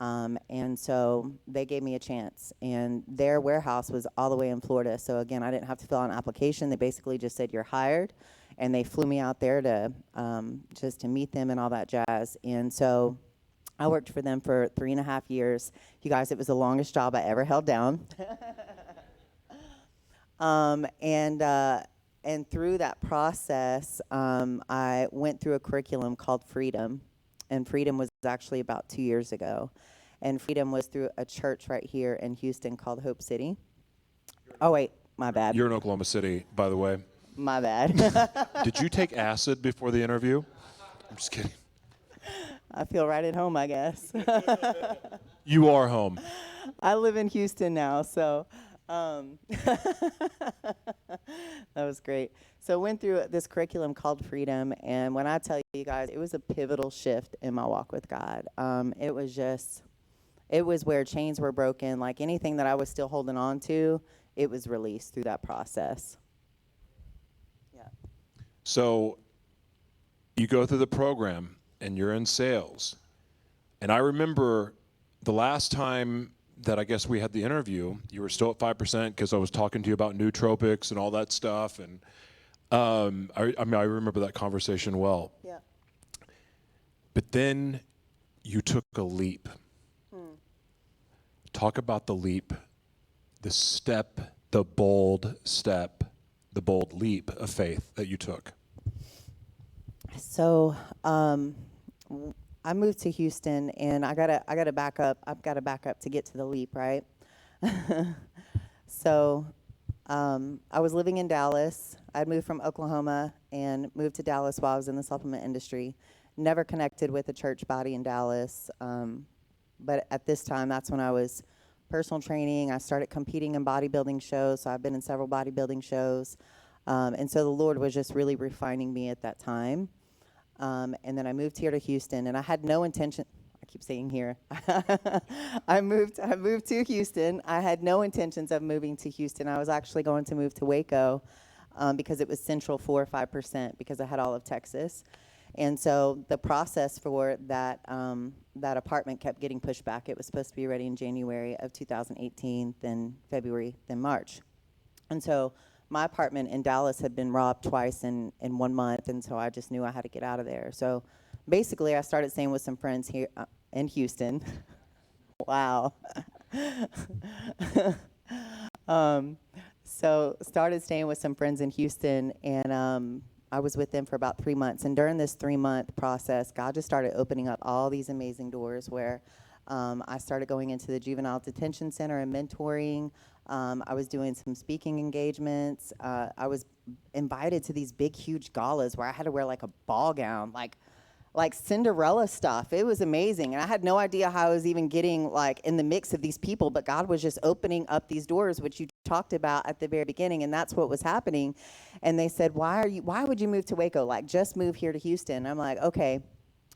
And so they gave me a chance. And their warehouse was all the way in Florida. So, again, I didn't have to fill out an application. They basically just said, you're hired. And they flew me out there to just to meet them and all that jazz. And so I worked for them for 3.5 years. You guys, it was the longest job I ever held down. And through that process, I went through a curriculum called Freedom. And Freedom was actually about 2 years ago. And Freedom was through a church right here in Houston called Hope City. Oh, wait, my bad. You're in Oklahoma City, by the way. My bad. Did you take acid before the interview? I'm just kidding. I feel right at home, I guess. You are home. I live in Houston now, so that was great. So went through this curriculum called Freedom, and when I tell you guys, it was a pivotal shift in my walk with God. It was where chains were broken. Like anything that I was still holding on to, it was released through that process. Yeah. So you go through the program, and you're in sales. And I remember the last time that I guess we had the interview, you were still at 5% because I was talking to you about nootropics and all that stuff. And I remember that conversation well. Yeah. But then you took a leap. Talk about the leap, the step, the bold step, the bold leap of faith that you took. So I moved to Houston, and I gotta back up. I've got to back up to get to the leap, right? So I was living in Dallas. I'd moved from Oklahoma and moved to Dallas while I was in the supplement industry. Never connected with a church body in Dallas. But at this time, that's when I was personal training. I started competing in bodybuilding shows, so I've been in several bodybuilding shows. And so the Lord was just really refining me at that time. And then I moved here to Houston, and I had no intention. I keep saying here. I moved to Houston. I had no intentions of moving to Houston. I was actually going to move to Waco because it was central 4 or 5% because I had all of Texas. And so the process for that apartment kept getting pushed back. It was supposed to be ready in January of 2018, then February, then March. And so my apartment in Dallas had been robbed twice in 1 month, and so I just knew I had to get out of there. So basically, I started staying with some friends here in Houston. Wow. So started staying with some friends in Houston, and I was with them for about 3 months. And during this 3-month process, God just started opening up all these amazing doors where I started going into the juvenile detention center and mentoring. I was doing some speaking engagements. I was invited to these big, huge galas where I had to wear like a ball gown, like Cinderella stuff. It was amazing. And I had no idea how I was even getting like in the mix of these people, but God was just opening up these doors, which you talked about at the very beginning. And that's what was happening. And they said, why would you move to Waco? Like, just move here to Houston. I'm like, okay,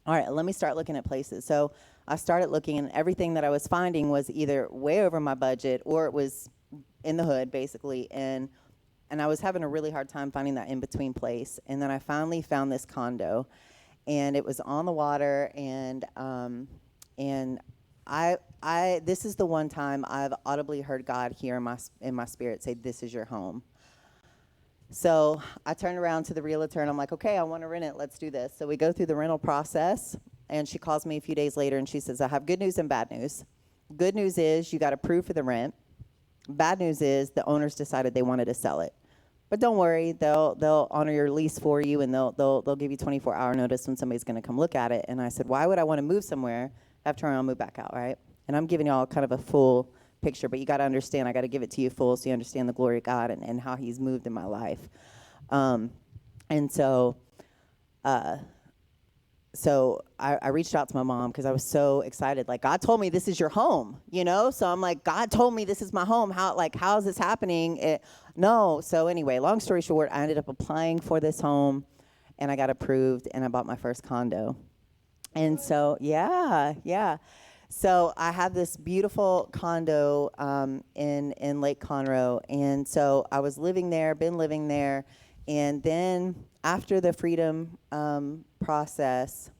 all right, let me start looking at places. So I started looking, and everything that I was finding was either way over my budget or it was in the hood, basically. And I was having a really hard time finding that in-between place. And then I finally found this condo. And it was on the water, and I this is the one time I've audibly heard God hear in my spirit say, "This is your home." So I turned around to the realtor, and I'm like, "Okay, I want to rent it. Let's do this." So we go through the rental process, and she calls me a few days later, and she says, "I have good news and bad news. Good news is you got approved for the rent. Bad news is the owners decided they wanted to sell it. But don't worry, they'll honor your lease for you, and they'll give you 24-hour notice when somebody's going to come look at it." And I said, "Why would I want to move somewhere, have to turn around and move back out, right?" And I'm giving y'all kind of a full picture, but you got to understand, I got to give it to you full so you understand the glory of God and how he's moved in my life. And so I reached out to my mom because I was so excited. Like, God told me this is your home, you know? So I'm like, God told me this is my home. How is this happening? No. So anyway, long story short, I ended up applying for this home, and I got approved, and I bought my first condo. And so, yeah. So I have this beautiful condo in Lake Conroe. And so I was living there, been living there. And then after the freedom process,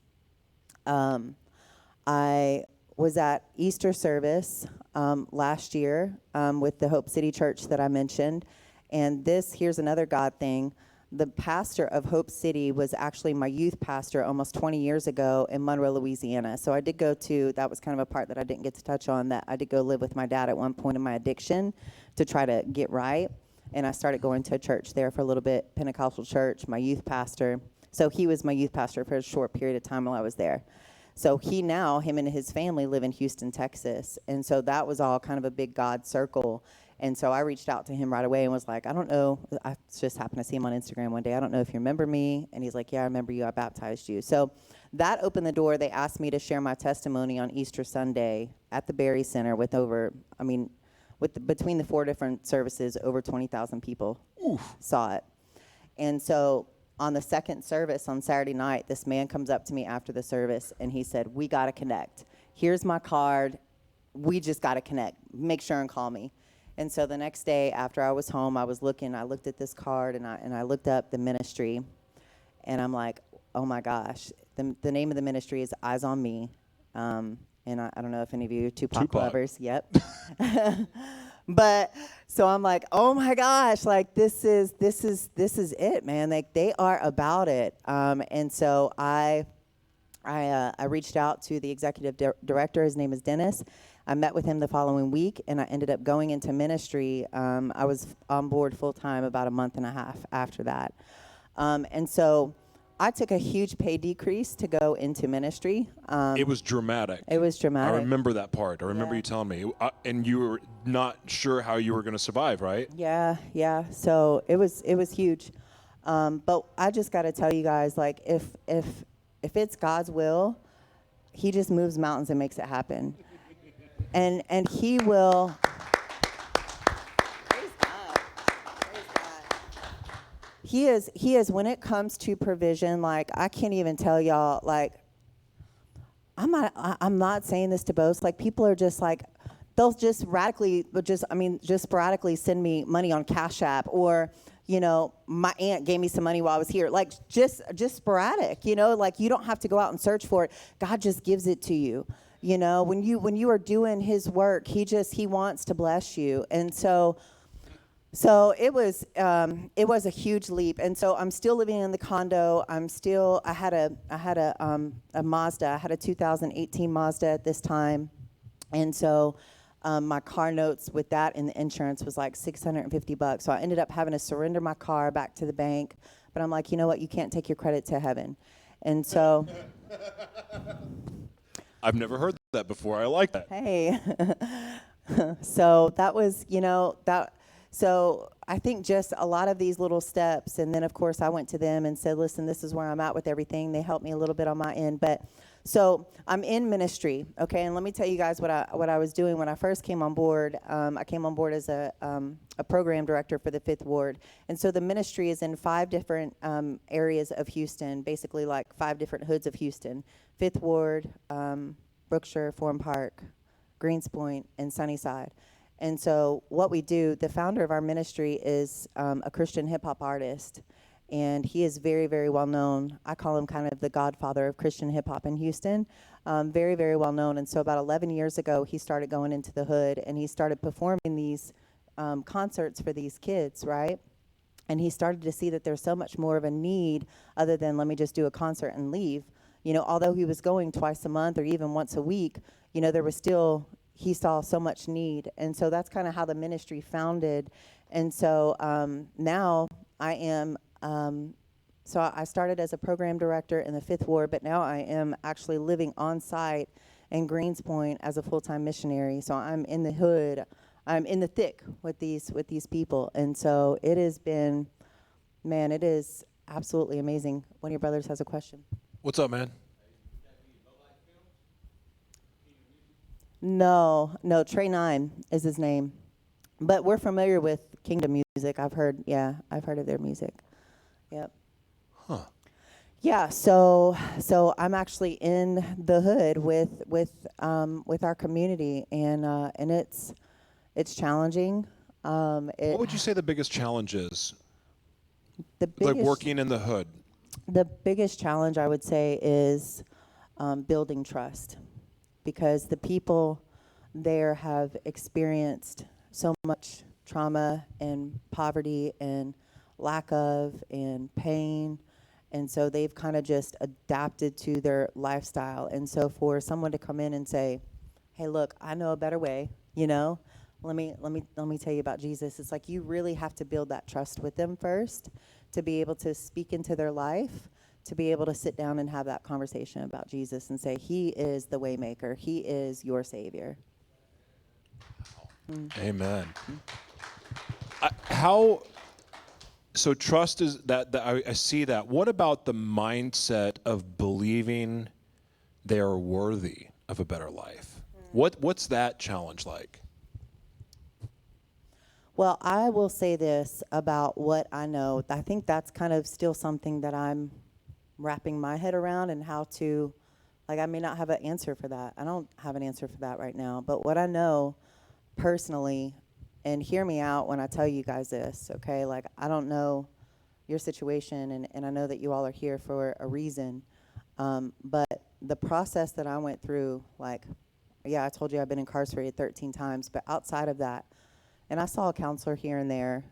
I was at Easter service last year with the Hope City Church that I mentioned. And here's another God thing. The pastor of Hope City was actually my youth pastor almost 20 years ago in Monroe, Louisiana. So I did that was kind of a part that I didn't get to touch on, that I did go live with my dad at one point in my addiction to try to get right. And I started going to a church there for a little bit, Pentecostal church, my youth pastor. So he was my youth pastor for a short period of time while I was there. So him and his family live in Houston, Texas. And so that was all kind of a big God circle. And so I reached out to him right away and was like, I don't know. I just happened to see him on Instagram one day. I don't know if you remember me. And he's like, yeah, I remember you. I baptized you. So that opened the door. They asked me to share my testimony on Easter Sunday at the Berry Center between the 4 different services, over 20,000 people saw it. And so on the second service on Saturday night, this man comes up to me after the service, and he said, "We got to connect. Here's my card. We just got to connect. Make sure and call me." And so the next day after I was home, I looked at this card, and I looked up the ministry, and I'm like, oh my gosh. The name of the ministry is Eyes on Me. And I don't know if any of you are Tupac lovers. Yep. But so I'm like, oh my gosh, like this is it, man. Like they are about it. And so I reached out to the executive director. His name is Dennis. I met with him the following week, and I ended up going into ministry. I was on board full time about a month and a half after that. And so I took a huge pay decrease to go into ministry. It was dramatic. It was dramatic. I remember that part. I remember you telling me. And you were not sure how you were going to survive, right? Yeah. So it was huge. But I just got to tell you guys, like, if it's God's will, he just moves mountains and makes it happen. And he will. Praise God. He is, when it comes to provision, like, I can't even tell y'all, like, I'm not saying this to boast. Like, people are just like, they'll just sporadically send me money on Cash App, or, you know, my aunt gave me some money while I was here. Like, just sporadic, you know, like, you don't have to go out and search for it. God just gives it to you. You know, when you are doing his work, he wants to bless you. And so it was a huge leap. And so I'm still living in the condo. I had a Mazda. I had a 2018 Mazda at this time. And so My car notes with that and the insurance was like $650. So I ended up having to surrender my car back to the bank. But I'm like, you know what? You can't take your credit to heaven. And so, I've never heard that before. I like that. hey. So that was, so I think just a lot of these little steps. And then, of course, I went to them and said, listen, this is where I'm at with everything. They helped me a little bit on my end. But so I'm in ministry, okay? And let me tell you guys what I was doing when I first came on board. I came on board as a program director for the 5th Ward. And so the ministry is in 5 different areas of Houston, basically like 5 different hoods of Houston. 5th Ward, Brookshire, Forum Park, Greenspoint, and Sunnyside. And so what we do, the founder of our ministry is a Christian hip-hop artist. And he is very, very well known. I call him kind of the godfather of Christian hip hop in Houston. Very, very well known. And so about 11 years ago, he started going into the hood and he started performing these concerts for these kids, right? And he started to see that there's so much more of a need other than let me just do a concert and leave. Although he was going twice a month or even once a week, there was still, he saw so much need. And so that's kind of how the ministry founded. And so now I am, so I started as a program director in the 5th Ward, but now I am actually living on site in Greenspoint as a full-time missionary. So I'm in the hood, I'm in the thick with these people. And so it has been, man, it is absolutely amazing. One of your brothers has a question. What's up, man? No, Trey 9 is his name. But we're familiar with Kingdom Music. I've heard of their music. Yep. Huh. Yeah, so I'm actually in the hood with our community, and it's challenging. What would you say the biggest challenge is? The biggest, like working in the hood. The biggest challenge I would say is building trust, because the people there have experienced so much trauma and poverty and lack of and pain, and so they've kind of just adapted to their lifestyle. And so for someone to come in and say, hey, look, I know a better way, let me tell you about Jesus. It's like you really have to build that trust with them first to be able to speak into their life, to be able to sit down and have that conversation about Jesus and say, he is the way maker, he is your savior. Amen. So trust is that I see that. What about the mindset of believing they are worthy of a better life? What's that challenge like? Well, I will say this about what I know. I think that's kind of still something that I'm wrapping my head around, and how to, I may not have an answer for that. I don't have an answer for that right now. But what I know personally, and hear me out when I tell you guys this, okay? I don't know your situation, and I know that you all are here for a reason. But the process that I went through, I told you I've been incarcerated 13 times, but outside of that, and I saw a counselor here and there,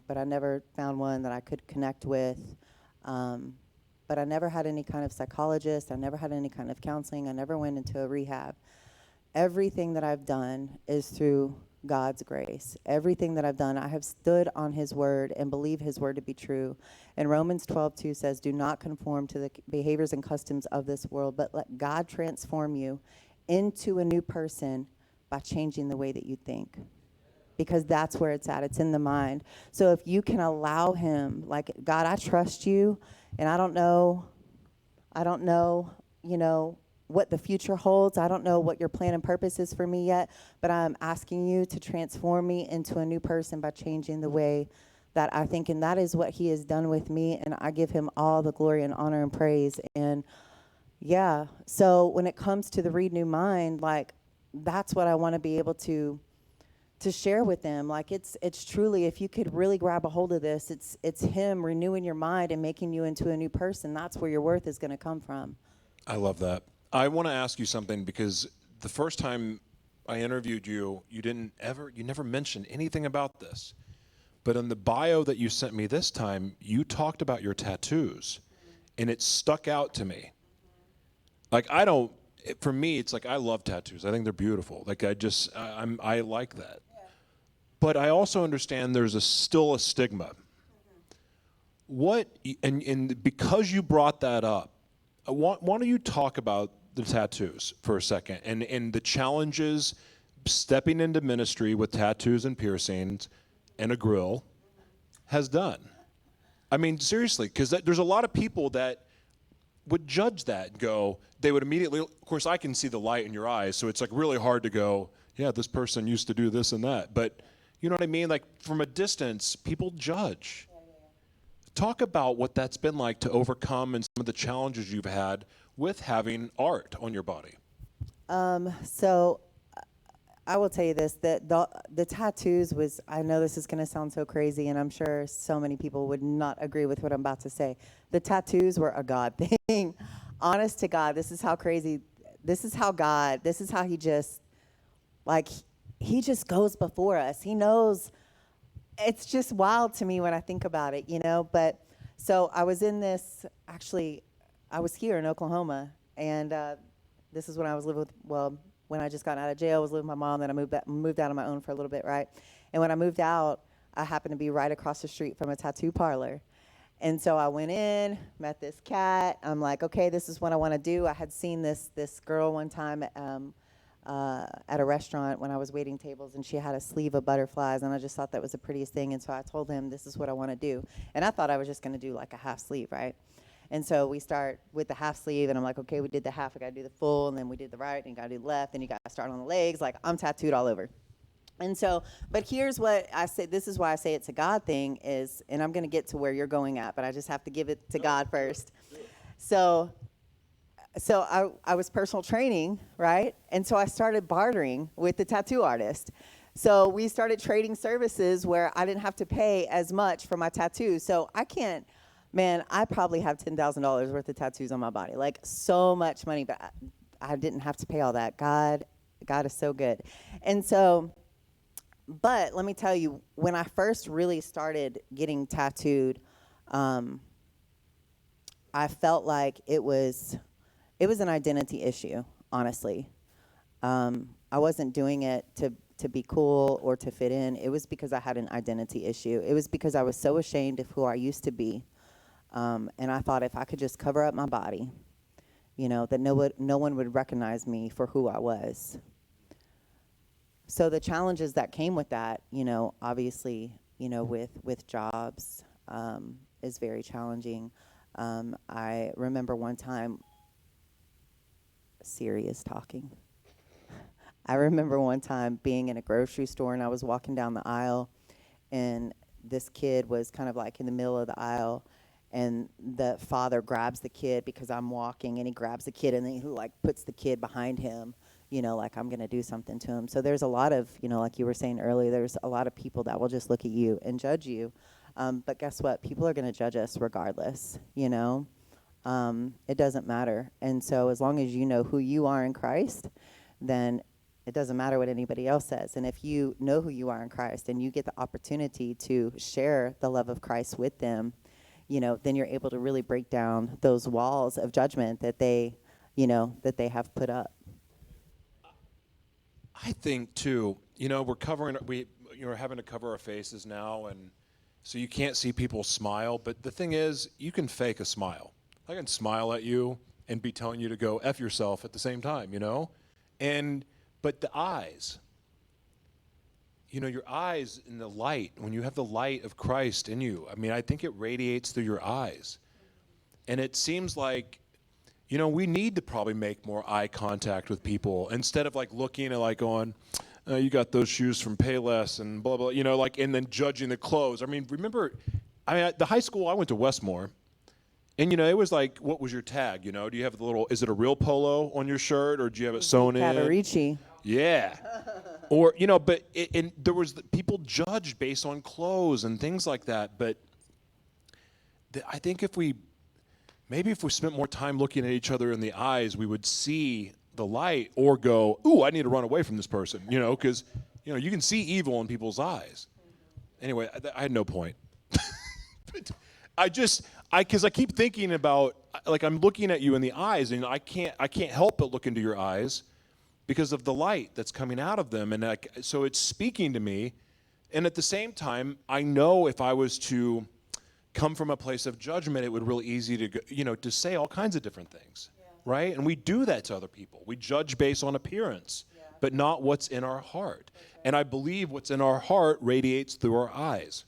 but I never found one that I could connect with. But I never had any kind of psychologist. I never had any kind of counseling. I never went into a rehab. Everything that I've done is through God's grace. Everything that I've done, I have stood on his word and believe his word to be true. And Romans 12:2 says, do not conform to the behaviors and customs of this world, but let God transform you into a new person by changing the way that you think. Because that's where it's at. It's in the mind. So if you can allow him, God, I trust you, and I don't know, what the future holds. I don't know what your plan and purpose is for me yet, but I'm asking you to transform me into a new person by changing the way that I think. And that is what he has done with me, and I give him all the glory and honor and praise. And yeah, so when it comes to the Renew Mind, that's what I want to be able to share with them. It's truly, if you could really grab a hold of this, it's him renewing your mind and making you into a new person. That's where your worth is going to come from. I love that. I want to ask you something, because the first time I interviewed you, you never mentioned anything about this. But in the bio that you sent me this time, you talked about your tattoos, and it stuck out to me. I don't for me, it's like I love tattoos. I think they're beautiful. Like I like that. Yeah. But I also understand there's still a stigma. What and because you brought that up, why don't you talk about the tattoos for a second and the challenges stepping into ministry with tattoos and piercings and a grill has done? I mean, seriously, because there's a lot of people that would judge that and go, they would immediately, of course, I can see the light in your eyes, so it's like really hard to go, yeah, this person used to do this and that. But you know what I mean? Like from a distance, people judge. Talk about what that's been like to overcome and some of the challenges you've had with having art on your body. So I will tell you this, that the tattoos was, I know this is going to sound so crazy, and I'm sure so many people would not agree with what I'm about to say. The tattoos were a God thing. Honest to God, this is how crazy, this is how he just, like, he just goes before us. He knows. It's just wild to me when I think about it, you know. But so I was in this, actually, I was here in Oklahoma, and this is when I was living with, when I just got out of jail, I was living with my mom, then I moved out on my own for a little bit, right? And when I moved out, I happened to be right across the street from a tattoo parlor. And so I went in, met this cat. I'm like, okay, this is what I want to do. I had seen this girl one time at a restaurant when I was waiting tables, and she had a sleeve of butterflies, and I just thought that was the prettiest thing. And so I told him, this is what I want to do. And I thought I was just going to do like a half sleeve, right? And so we start with the half sleeve, and I'm like, okay, we did the half, I got to do the full, and then we did the right, and you got to do the left, and you got to start on the legs. Like, I'm tattooed all over. And so, but here's what I say, this is why I say it's a God thing is, and I'm going to get to where you're going at, but I just have to give it to God first. So I was personal training, right? And so I started bartering with the tattoo artist. So we started trading services where I didn't have to pay as much for my tattoos. So I probably have $10,000 worth of tattoos on my body, like so much money, but I didn't have to pay all that. God is so good. And so, but let me tell you, when I first really started getting tattooed, I felt like it was an identity issue, honestly. I wasn't doing it to be cool or to fit in. It was because I had an identity issue. It was because I was so ashamed of who I used to be. And I thought if I could just cover up my body, you know, that no one would recognize me for who I was. So the challenges that came with that, you know, obviously, you know, with jobs is very challenging. I remember one time, serious talking. I remember one time being in a grocery store, and I was walking down the aisle, and this kid was kind of like in the middle of the aisle, and the father grabs the kid because I'm walking, and he grabs the kid, and then he like puts the kid behind him, you know, like I'm going to do something to him. So there's a lot of, you know, like you were saying earlier, there's a lot of people that will just look at you and judge you. But guess what? People are going to judge us regardless, you know. It doesn't matter. And so as long as you know who you are in Christ, then it doesn't matter what anybody else says. And if you know who you are in Christ and you get the opportunity to share the love of Christ with them, you know, then you're able to really break down those walls of judgment that they, you know, that they have put up. I think too, you know, we're having to cover our faces now, and so you can't see people smile. But the thing is, you can fake a smile. I can smile at you and be telling you to go F yourself at the same time, you know? But the eyes, you know, your eyes in the light, when you have the light of Christ in you, I mean, I think it radiates through your eyes. And it seems like, you know, we need to probably make more eye contact with people instead of like looking at like going, you got those shoes from Payless and blah, blah, you know, like, and then judging the clothes. I mean, the high school I went to Westmore, and, you know, it was like, what was your tag? You know, do you have the little, is it a real polo on your shirt, or do you have it sewn in? Cavaricci. Yeah. Or, you know, but and there was, people judged based on clothes and things like that. But I think if we spent more time looking at each other in the eyes, we would see the light or go, ooh, I need to run away from this person, you know, because, you know, you can see evil in people's eyes. Anyway, I had no point. But because I keep thinking about, like, I'm looking at you in the eyes, and I can't help but look into your eyes because of the light that's coming out of them, and so it's speaking to me. And at the same time, I know if I was to come from a place of judgment, it would really easy to to say all kinds of different things, right? And we do that to other people. We judge based on appearance, but not what's in our heart. And I believe what's in our heart radiates through our eyes.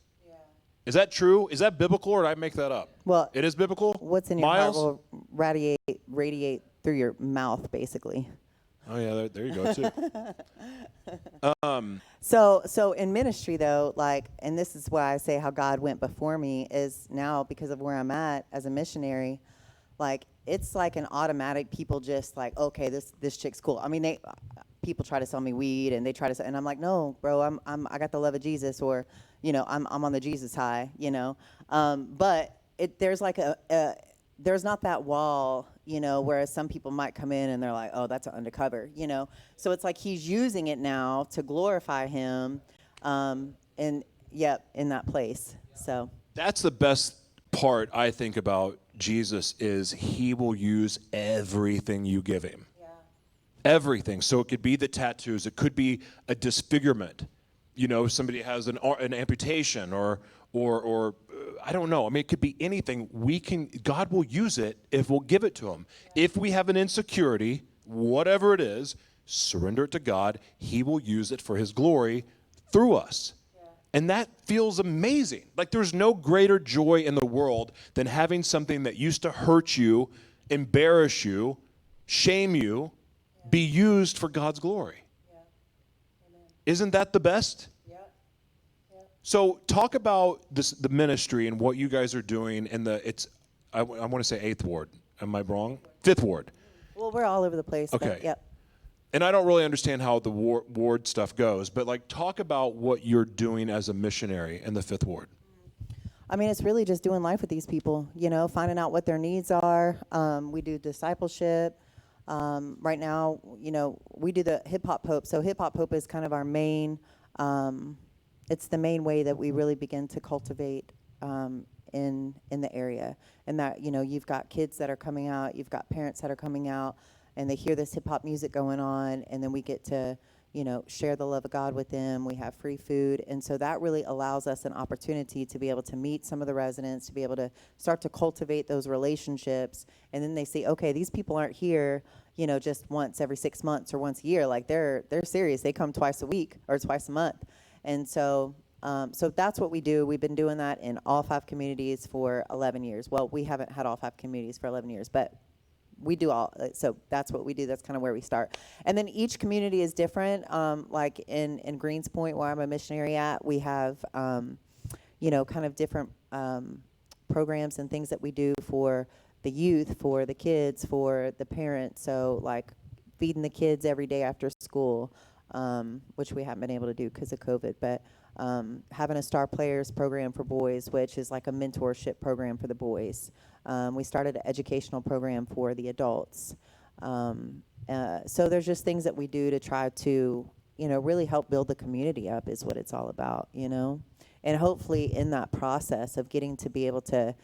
Is that true? Is that biblical, or did I make that up? Well, it is biblical. What's in your Miles? heart will radiate through your mouth, basically. Oh yeah, there you go too. So in ministry though, like, and this is why I say how God went before me, is now because of where I'm at as a missionary, like, it's like an automatic, people just like, okay, this chick's cool. I mean, people try to sell me weed, and they try to, and I'm like, no, bro, I got the love of Jesus, or, I'm on the Jesus high, but there's like there's not that wall, whereas some people might come in and they're like, oh, that's an undercover, So it's like he's using it now to glorify him, in that place. So that's the best part, I think, about Jesus, is he will use everything you give him. Yeah. Everything. So it could be the tattoos. It could be a disfigurement. Somebody has an amputation, or I don't know. I mean, it could be anything. God will use it if we'll give it to him. Yeah. If we have an insecurity, whatever it is, surrender it to God. He will use it for his glory through us. Yeah. And that feels amazing. Like, there's no greater joy in the world than having something that used to hurt you, embarrass you, shame you, be used for God's glory. Yeah. Amen. Isn't that the best? So talk about the ministry and what you guys are doing in I want to say 8th Ward. Am I wrong? 5th Ward. Well, we're all over the place. Okay. But, yep. And I don't really understand how the ward stuff goes, but like, talk about what you're doing as a missionary in the 5th Ward. I mean, it's really just doing life with these people, finding out what their needs are. We do discipleship. Right now, we do the Hip Hop Pope. So Hip Hop Pope is kind of our main, it's the main way that we really begin to cultivate in the area. And that, you've got kids that are coming out, you've got parents that are coming out, and they hear this hip hop music going on, and then we get to, share the love of God with them. We have free food. And so that really allows us an opportunity to be able to meet some of the residents, to be able to start to cultivate those relationships. And then they see, okay, these people aren't here, just once every 6 months or once a year. Like, they're serious. They come twice a week or twice a month. And so that's what we do. We've been doing that in all 5 communities for 11 years. Well, we haven't had all 5 communities for 11 years, but we do all. So that's what we do. That's kind of where we start. And then each community is different. Like in Greens Point, where I'm a missionary at, we have, kind of different programs and things that we do for the youth, for the kids, for the parents. So like feeding the kids every day after school, which we haven't been able to do because of COVID, but having a Star Players program for boys, which is like a mentorship program for the boys. We started an educational program for the adults. So there's just things that we do to try to, really help build the community up is what it's all about, And hopefully in that process of getting to be able to,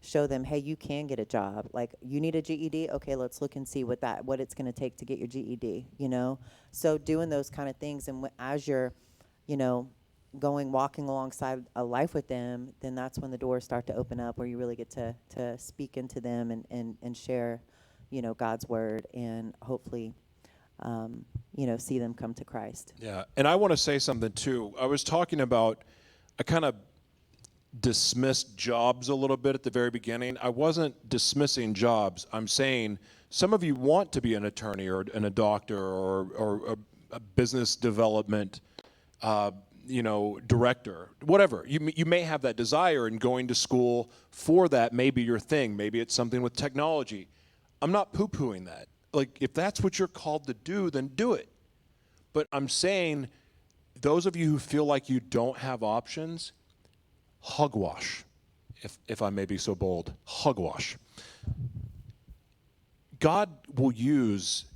show them, hey, you can get a job. Like, you need a GED? Okay, let's look and see what it's going to take to get your GED, So doing those kind of things, and as you're, walking alongside a life with them, then that's when the doors start to open up, where you really get to speak into them and share, God's word, and hopefully, see them come to Christ. Yeah, and I want to say something too. I was talking about, I kind of dismissed jobs a little bit at the very beginning. I wasn't dismissing jobs. I'm saying some of you want to be an attorney or a doctor or a business development director, whatever. You may have that desire, and going to school for that may be your thing. Maybe it's something with technology. I'm not poo-pooing that. Like, if that's what you're called to do, then do it. But I'm saying, those of you who feel like you don't have options, hogwash, if I may be so bold, hogwash. God will use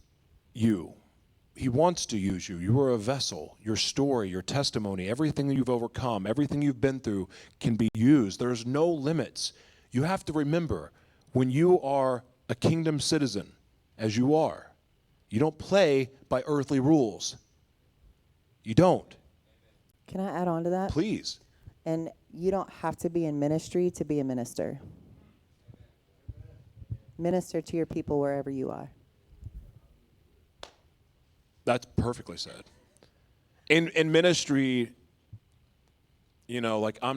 you. He wants to use you. You are a vessel. Your story, your testimony, everything that you've overcome, everything you've been through can be used. There's no limits. You have to remember, when you are a kingdom citizen, as you are, you don't play by earthly rules. You don't. Can I add on to that? Please. And you don't have to be in ministry to be a minister. Minister to your people wherever you are. That's perfectly said. In ministry, you know, like I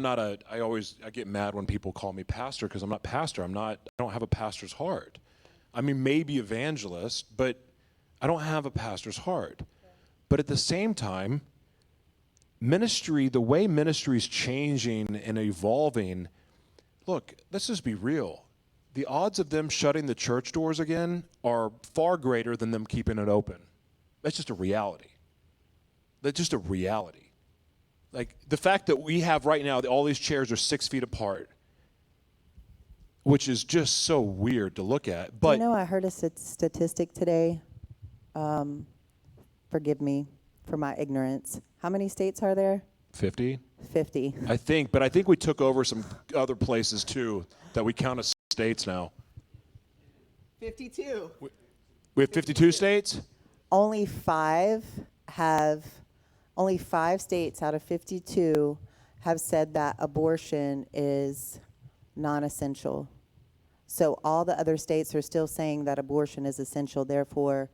get mad when people call me pastor because I'm not pastor. I don't have a pastor's heart. I mean, maybe evangelist, but I don't have a pastor's heart. But at the same time, ministry, the way ministry is changing and evolving, look, let's just be real. The odds of them shutting the church doors again are far greater than them keeping it open. That's just a reality. That's just a reality. Like the fact that we have right now, all these chairs are 6 feet apart, which is just so weird to look at. But you know, I heard a statistic today. Forgive me for my ignorance. How many states are there? 50? 50. I think we took over some other places too that we count as states now. 52. We have 52 states? Only five states out of 52 have said that abortion is non-essential. So all the other states are still saying that abortion is essential. Therefore,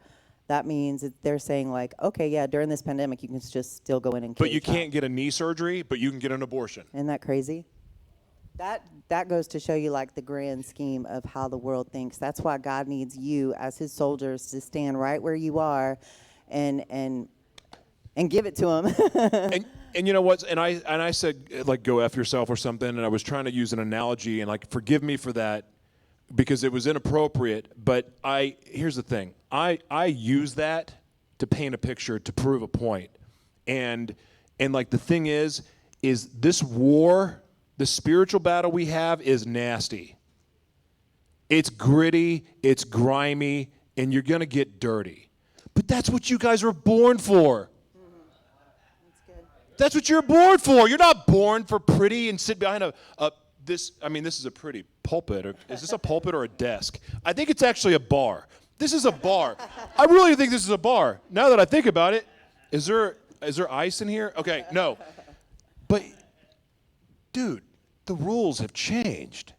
that means that they're saying like, okay, yeah, during this pandemic, you can just still go in and kill But you can't get a knee surgery, but you can get an abortion. Isn't that crazy? That goes to show you like the grand scheme of how the world thinks. That's why God needs you as his soldiers to stand right where you are and give it to him. And you know what? And I said like go F yourself or something, and I was trying to use an analogy, and like forgive me for that because it was inappropriate. But here's the thing. I use that to paint a picture to prove a point. And like the thing is this war, the spiritual battle we have is nasty. It's gritty, it's grimy, and you're going to get dirty. But that's what you guys were born for. That's what you're born for. You're not born for pretty and sit behind this is a pretty pulpit. Is this a pulpit or a desk? I think it's actually a bar. This is a bar. I really think this is a bar. Now that I think about it, is there ice in here? Okay, no. But dude, the rules have changed.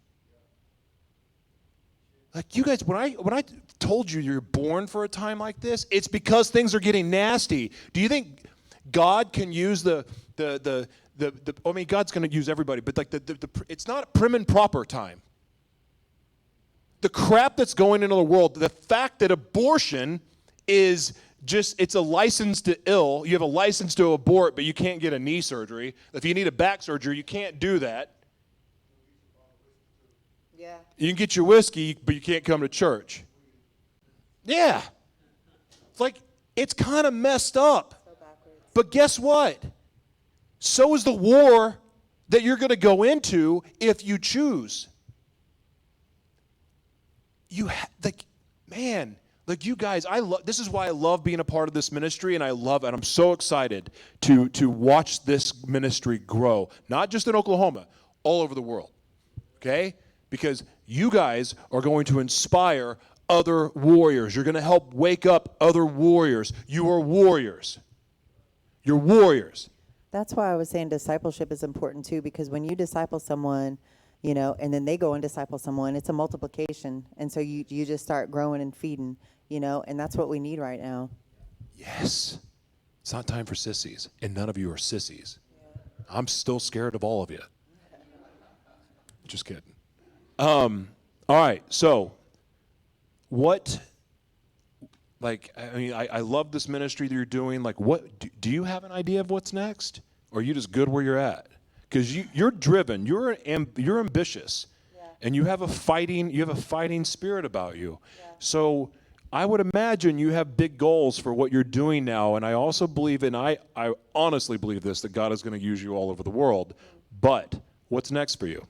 Like you guys, when I told you you're born for a time like this, it's because things are getting nasty. Do you think God can use God's going to use everybody, but like it's not prim and proper time. The crap that's going into the world, the fact that abortion is just, it's a license to ill. You have a license to abort, but you can't get a knee surgery. If you need a back surgery, you can't do that. Yeah. You can get your whiskey, but you can't come to church. Yeah. It's like, it's kind of messed up. But guess what? So is the war that you're going to go into if you choose. You guys, this is why I love being a part of this ministry, and I'm so excited to watch this ministry grow, not just in Oklahoma, all over the world. Okay? Because you guys are going to inspire other warriors. You're going to help wake up other warriors. You are warriors. You're warriors. That's why I was saying discipleship is important too, because when you disciple someone, you know, and then they go and disciple someone, it's a multiplication. And so you just start growing and feeding, you know, and that's what we need right now. Yes. It's not time for sissies, and none of you are sissies. Yeah. I'm still scared of all of you. Just kidding. All right, so what, like, I mean, I love this ministry that you're doing. Like, what, do you have an idea of what's next? Or are you just good where you're at? Because you're driven, you're ambitious, yeah. And you have a fighting spirit about you. Yeah. So I would imagine you have big goals for what you're doing now. And I also believe, and I honestly believe this, that God is going to use you all over the world. But what's next for you?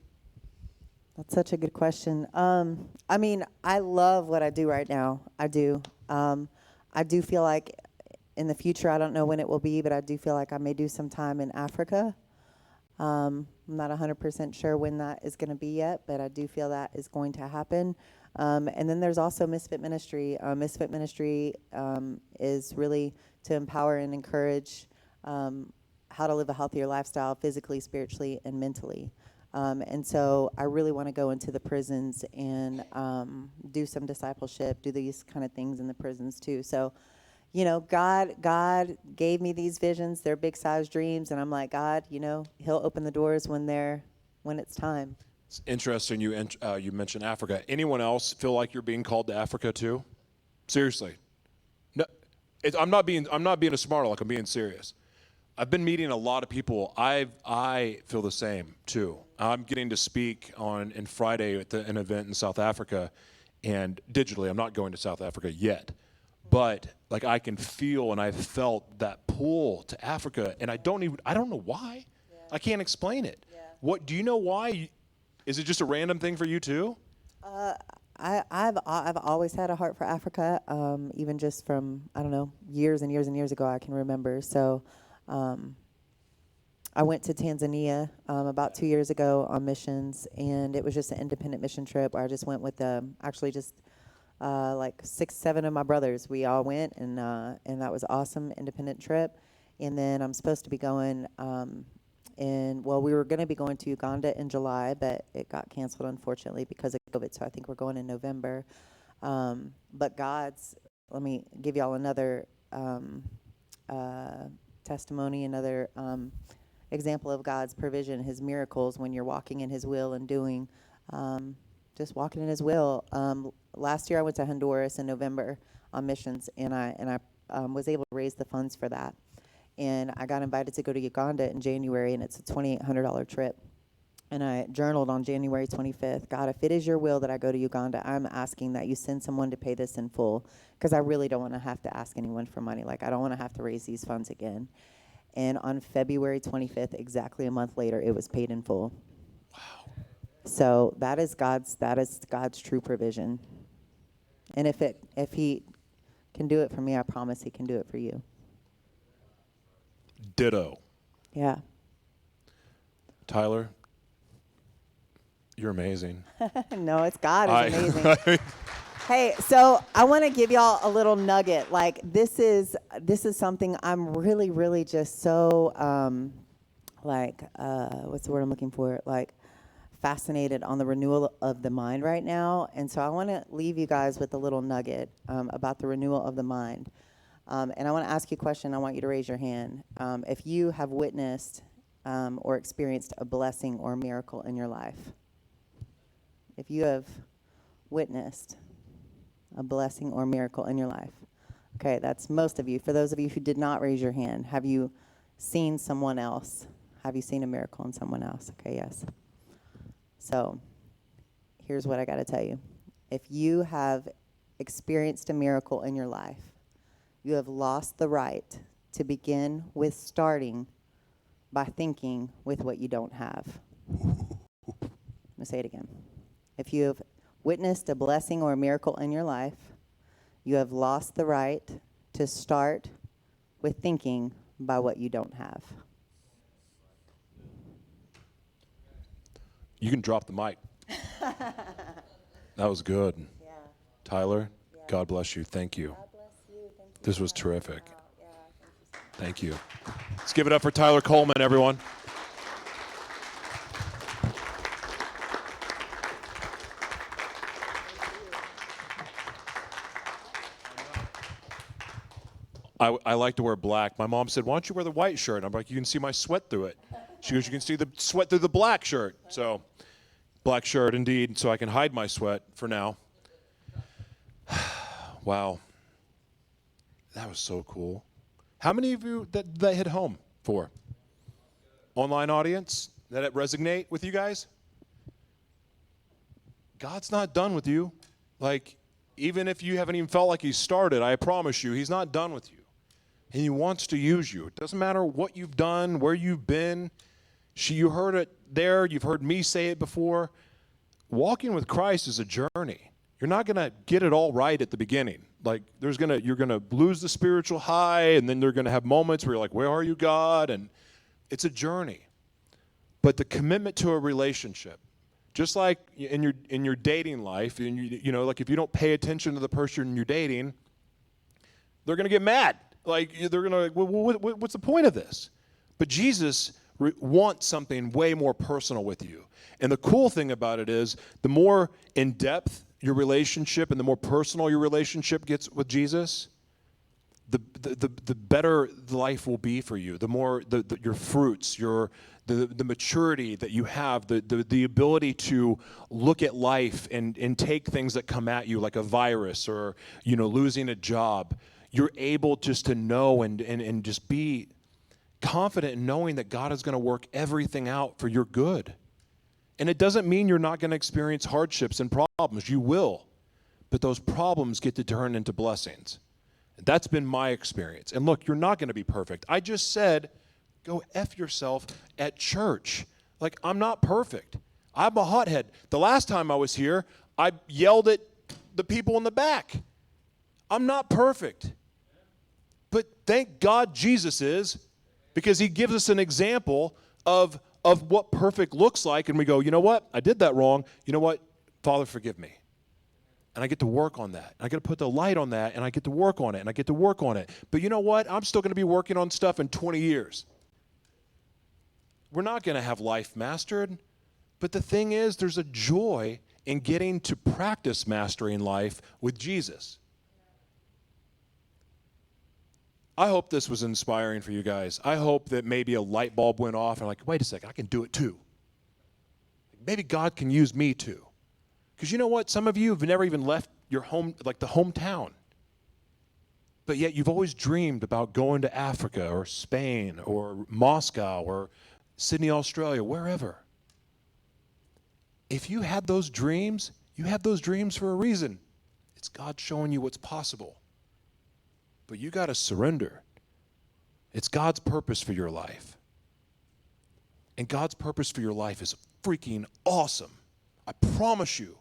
That's such a good question. I mean, I love what I do right now. I do. I do feel like in the future, I don't know when it will be, but I do feel like I may do some time in Africa. I'm not 100% sure when that is going to be yet, but I do feel that is going to happen. And then there's also Misfit Ministry. Misfit Ministry is really to empower and encourage how to live a healthier lifestyle physically, spiritually, and mentally. And so I really want to go into the prisons and do some discipleship, do these kind of things in the prisons too. So, you know, God gave me these visions. They're big size dreams, and I'm like, God, you know, He'll open the doors when it's time. It's interesting you mentioned Africa. Anyone else feel like you're being called to Africa too? Seriously. No, I'm not being a smart aleck. I'm being serious. I've been meeting a lot of people. I feel the same too. I'm getting to speak in Friday at an event in South Africa, and digitally. I'm not going to South Africa yet, but like I can feel and I've felt that pull to Africa, and I don't know why. Yeah. I can't explain it. Yeah. What do you know why? Is it just a random thing for you too? I've always had a heart for Africa, even just from, I don't know, years and years and years ago I can remember. So I went to Tanzania about 2 years ago on missions, and it was just an independent mission trip where I just went with like 6, 7 of my brothers. We all went, and that was awesome, independent trip. And then I'm supposed to be going, we were going to be going to Uganda in July, but it got canceled, unfortunately, because of COVID, so I think we're going in November. But let me give y'all another testimony, another example of God's provision, His miracles when you're walking in His will and doing, just walking in His will. Last year I went to Honduras in November on missions, and I was able to raise the funds for that. And I got invited to go to Uganda in January, and it's a $2,800 trip. And I journaled on January 25th, God, if it is your will that I go to Uganda, I'm asking that you send someone to pay this in full, because I really don't want to have to ask anyone for money. Like, I don't want to have to raise these funds again. And on February 25th, exactly a month later, it was paid in full. Wow. So that is God's true provision. And if He can do it for me, I promise He can do it for you. Ditto. Yeah. Tyler, you're amazing. No, it's God is amazing. Hey, so I want to give y'all a little nugget. Like, this is something I'm really, really just so what's the word I'm looking for? Like, fascinated on the renewal of the mind right now. And so I want to leave you guys with a little nugget about the renewal of the mind. And I want to ask you a question. I want you to raise your hand. If you have witnessed or experienced a blessing or a miracle in your life. If you have witnessed a blessing or miracle in your life. Okay, that's most of you. For those of you who did not raise your hand, have you seen someone else? Have you seen a miracle in someone else? Okay, yes. So here's what I got to tell you. If you have experienced a miracle in your life, you have lost the right to begin with starting by thinking with what you don't have. I'm going to say it again. If you have witnessed a blessing or a miracle in your life, you have lost the right to start with thinking by what you don't have. You can drop the mic. That was good. Yeah. Tyler, Yeah. God bless you. Thank you. God bless you. Thank you. This was terrific. Yeah, Thank you. Let's give it up for Tyler Coleman, everyone. I like to wear black. My mom said, why don't you wear the white shirt? I'm like, you can see my sweat through it. She goes, you can see the sweat through the black shirt. So, black shirt indeed, so I can hide my sweat for now. Wow. That was so cool. How many of you that hit home for? Online audience? That it resonate with you guys? God's not done with you. Like, even if you haven't even felt like He started, I promise you, He's not done with you. And He wants to use you. It doesn't matter what you've done, where you've been. You heard it there. You've heard me say it before. Walking with Christ is a journey. You're not going to get it all right at the beginning. Like, you're going to lose the spiritual high, and then they're going to have moments where you're like, where are you, God? And it's a journey. But the commitment to a relationship, just like in your dating life, and you know, like if you don't pay attention to the person you're dating, they're going to get mad. Like they're going to like, well, what's the point of this? But Jesus wants something way more personal with you. And the cool thing about it is the more in depth your relationship and the more personal your relationship gets with Jesus, the better life will be for you. The more your fruits, the maturity that you have, the ability to look at life and take things that come at you like a virus or, you know, losing a job. You're able just to know and just be confident in knowing that God is going to work everything out for your good. And it doesn't mean you're not going to experience hardships and problems. You will. But those problems get to turn into blessings. That's been my experience. And look, you're not going to be perfect. I just said, go F yourself at church. Like, I'm not perfect. I'm a hothead. The last time I was here, I yelled at the people in the back. I'm not perfect. But thank God Jesus is, because he gives us an example of what perfect looks like. And we go, you know what? I did that wrong. You know what? Father, forgive me. And I get to work on that. I get to put the light on that, and I get to work on it, and I get to work on it. But you know what? I'm still going to be working on stuff in 20 years. We're not going to have life mastered. But the thing is, there's a joy in getting to practice mastering life with Jesus. I hope this was inspiring for you guys. I hope that maybe a light bulb went off and like, wait a second, I can do it too. Maybe God can use me too. Because you know what? Some of you have never even left your home, like the hometown. But yet you've always dreamed about going to Africa or Spain or Moscow or Sydney, Australia, wherever. If you had those dreams, you had those dreams for a reason. It's God showing you what's possible. But you got to surrender. It's God's purpose for your life. And God's purpose for your life is freaking awesome. I promise you.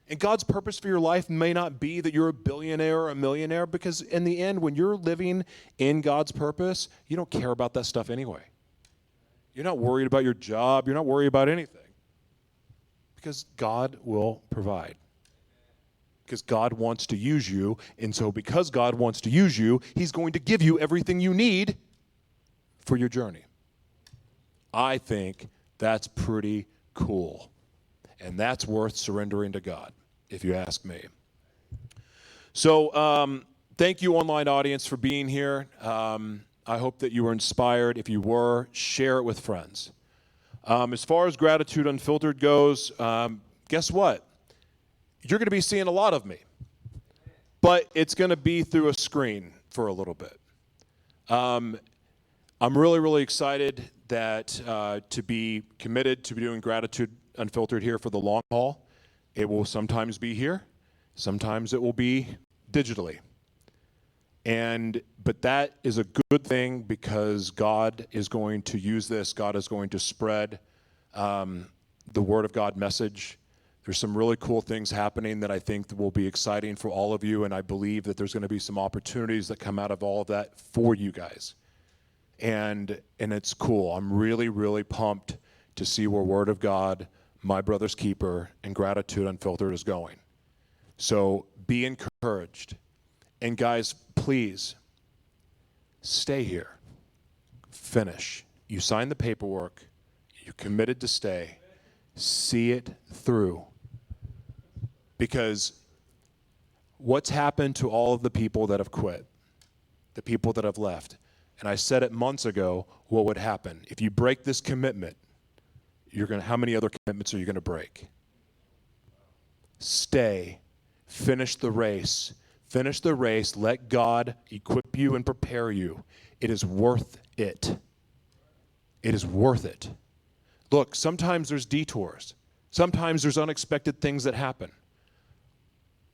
And God's purpose for your life may not be that you're a billionaire or a millionaire, because in the end, when you're living in God's purpose, you don't care about that stuff anyway. You're not worried about your job. You're not worried about anything. Because God will provide. Because God wants to use you. And so because God wants to use you, he's going to give you everything you need for your journey. I think that's pretty cool. And that's worth surrendering to God, if you ask me. So thank you, online audience, for being here. I hope that you were inspired. If you were, share it with friends. As far as Gratitude Unfiltered goes, guess what? You're going to be seeing a lot of me. But it's going to be through a screen for a little bit. I'm really, really excited that to be committed to doing Gratitude Unfiltered here for the long haul. It will sometimes be here. Sometimes it will be digitally. But that is a good thing, because God is going to use this. God is going to spread the Word of God message. There's some really cool things happening that I think will be exciting for all of you, and I believe that there's going to be some opportunities that come out of all of that for you guys. And it's cool. I'm really, really pumped to see where Word of God, My Brother's Keeper, and Gratitude Unfiltered is going. So be encouraged. And guys, please, stay here. Finish. You signed the paperwork. You're committed to stay. See it through. Because what's happened to all of the people that have quit, the people that have left, and I said it months ago, what would happen? If you break this commitment, how many other commitments are you going to break? Stay. Finish the race. Finish the race. Let God equip you and prepare you. It is worth it. It is worth it. Look, sometimes there's detours. Sometimes there's unexpected things that happen.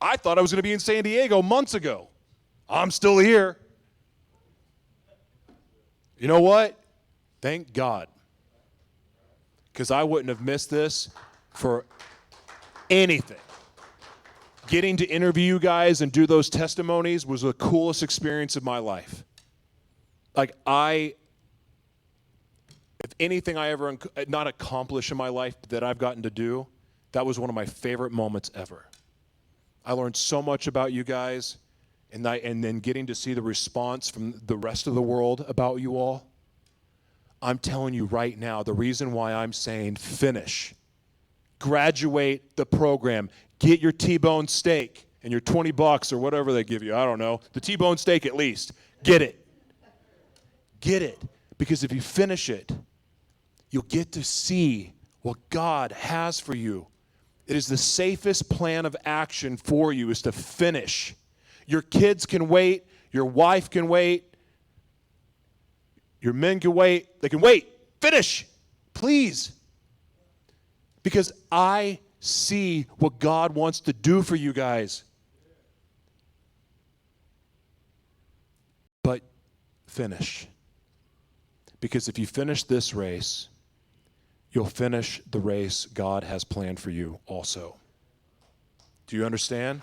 I thought I was going to be in San Diego months ago. I'm still here. You know what? Thank God. Because I wouldn't have missed this for anything. Getting to interview you guys and do those testimonies was the coolest experience of my life. Like, if anything I ever not accomplish in my life that I've gotten to do, that was one of my favorite moments ever. I learned so much about you guys, and then getting to see the response from the rest of the world about you all. I'm telling you right now, the reason why I'm saying finish, graduate the program, get your T-bone steak and your $20 or whatever they give you. I don't know. The T-bone steak at least. Get it. Get it. Because if you finish it, you'll get to see what God has for you. It is the safest plan of action for you is to finish. Your kids can wait. Your wife can wait. Your men can wait. They can wait. Finish. Please. Because I see what God wants to do for you guys. But finish. Because if you finish this race, you'll finish the race God has planned for you also. Do you understand?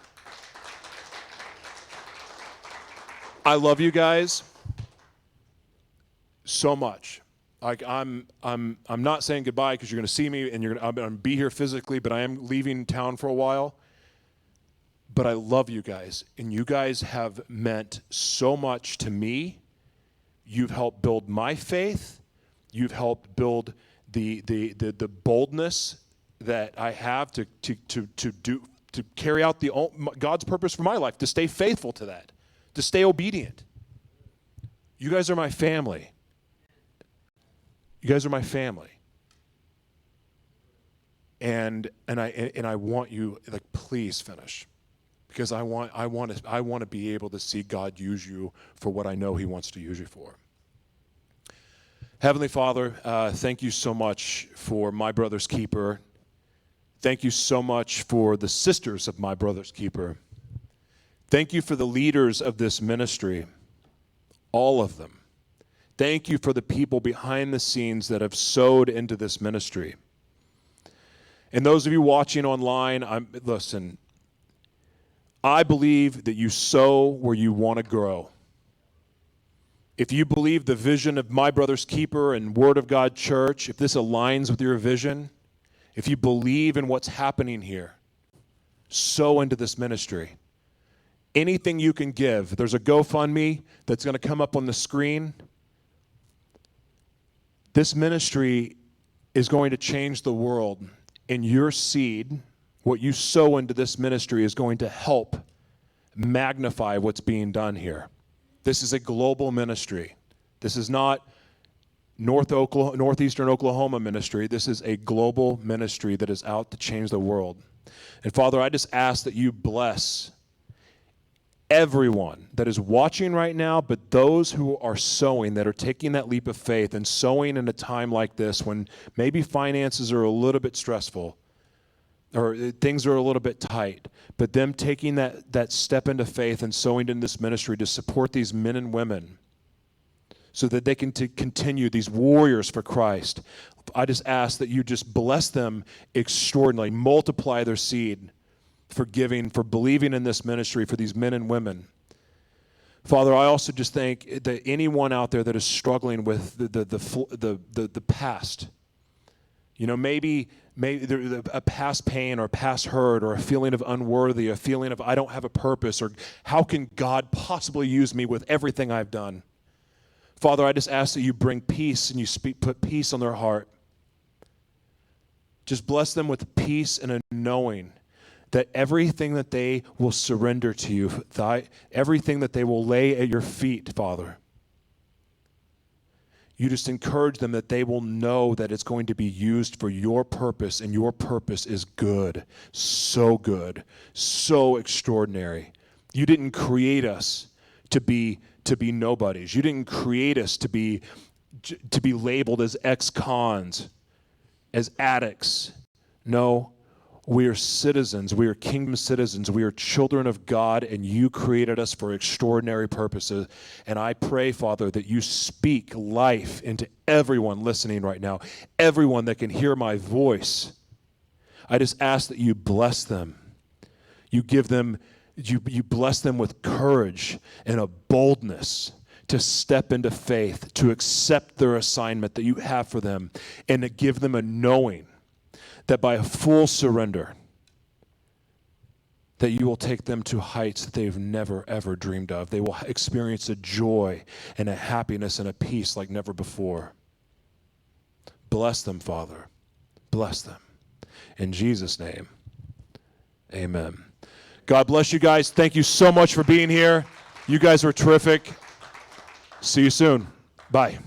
I love you guys so much. Like I'm not saying goodbye because you're going to see me and I'm going to be here physically, but I am leaving town for a while. But I love you guys, and you guys have meant so much to me. You've helped build my faith. You've helped build the boldness that I have to carry out God's purpose for my life, to stay faithful to that, to stay obedient. You guys are my family. You guys are my family. And I want you, like, please finish. Because I want to be able to see God use you for what I know He wants to use you for. Heavenly Father, thank you so much for My Brother's Keeper. Thank you so much for the sisters of My Brother's Keeper. Thank you for the leaders of this ministry, all of them. Thank you for the people behind the scenes that have sowed into this ministry. And those of you watching online, listen, I believe that you sow where you want to grow. If you believe the vision of My Brother's Keeper and Word of God Church, if this aligns with your vision, if you believe in what's happening here, sow into this ministry. Anything you can give. There's a GoFundMe that's going to come up on the screen. This ministry is going to change the world, and your seed, what you sow into this ministry, is going to help magnify what's being done here. This is a global ministry. This is not northeastern Oklahoma ministry. This is a global ministry that is out to change the world. And Father, I just ask that you bless everyone that is watching right now, but those who are sowing, that are taking that leap of faith and sowing in a time like this when maybe finances are a little bit stressful or things are a little bit tight, but them taking that step into faith and sowing in this ministry to support these men and women so that they can continue, these warriors for Christ. I just ask that you just bless them extraordinarily, multiply their seed for giving, for believing in this ministry, for these men and women. Father, I also just think that anyone out there that is struggling with the past, you know, maybe a past pain or past hurt or a feeling of unworthy, a feeling of I don't have a purpose, or how can God possibly use me with everything I've done? Father, I just ask that you bring peace and you put peace on their heart. Just bless them with peace and a knowing that everything that they will surrender to you, everything that they will lay at your feet, Father, you just encourage them that they will know that it's going to be used for your purpose, and your purpose is good, so extraordinary. You didn't create us to be nobodies. You didn't create us to be labeled as ex-cons, as addicts. No. We are citizens. We are kingdom citizens. We are children of God, and you created us for extraordinary purposes. And I pray, Father, that you speak life into everyone listening right now, everyone that can hear my voice. I just ask that you bless them. You give them, you bless them with courage and a boldness to step into faith, to accept their assignment that you have for them, and to give them a knowing that by a full surrender, that you will take them to heights that they've never, ever dreamed of. They will experience a joy and a happiness and a peace like never before. Bless them, Father. Bless them. In Jesus' name, amen. God bless you guys. Thank you so much for being here. You guys were terrific. See you soon. Bye.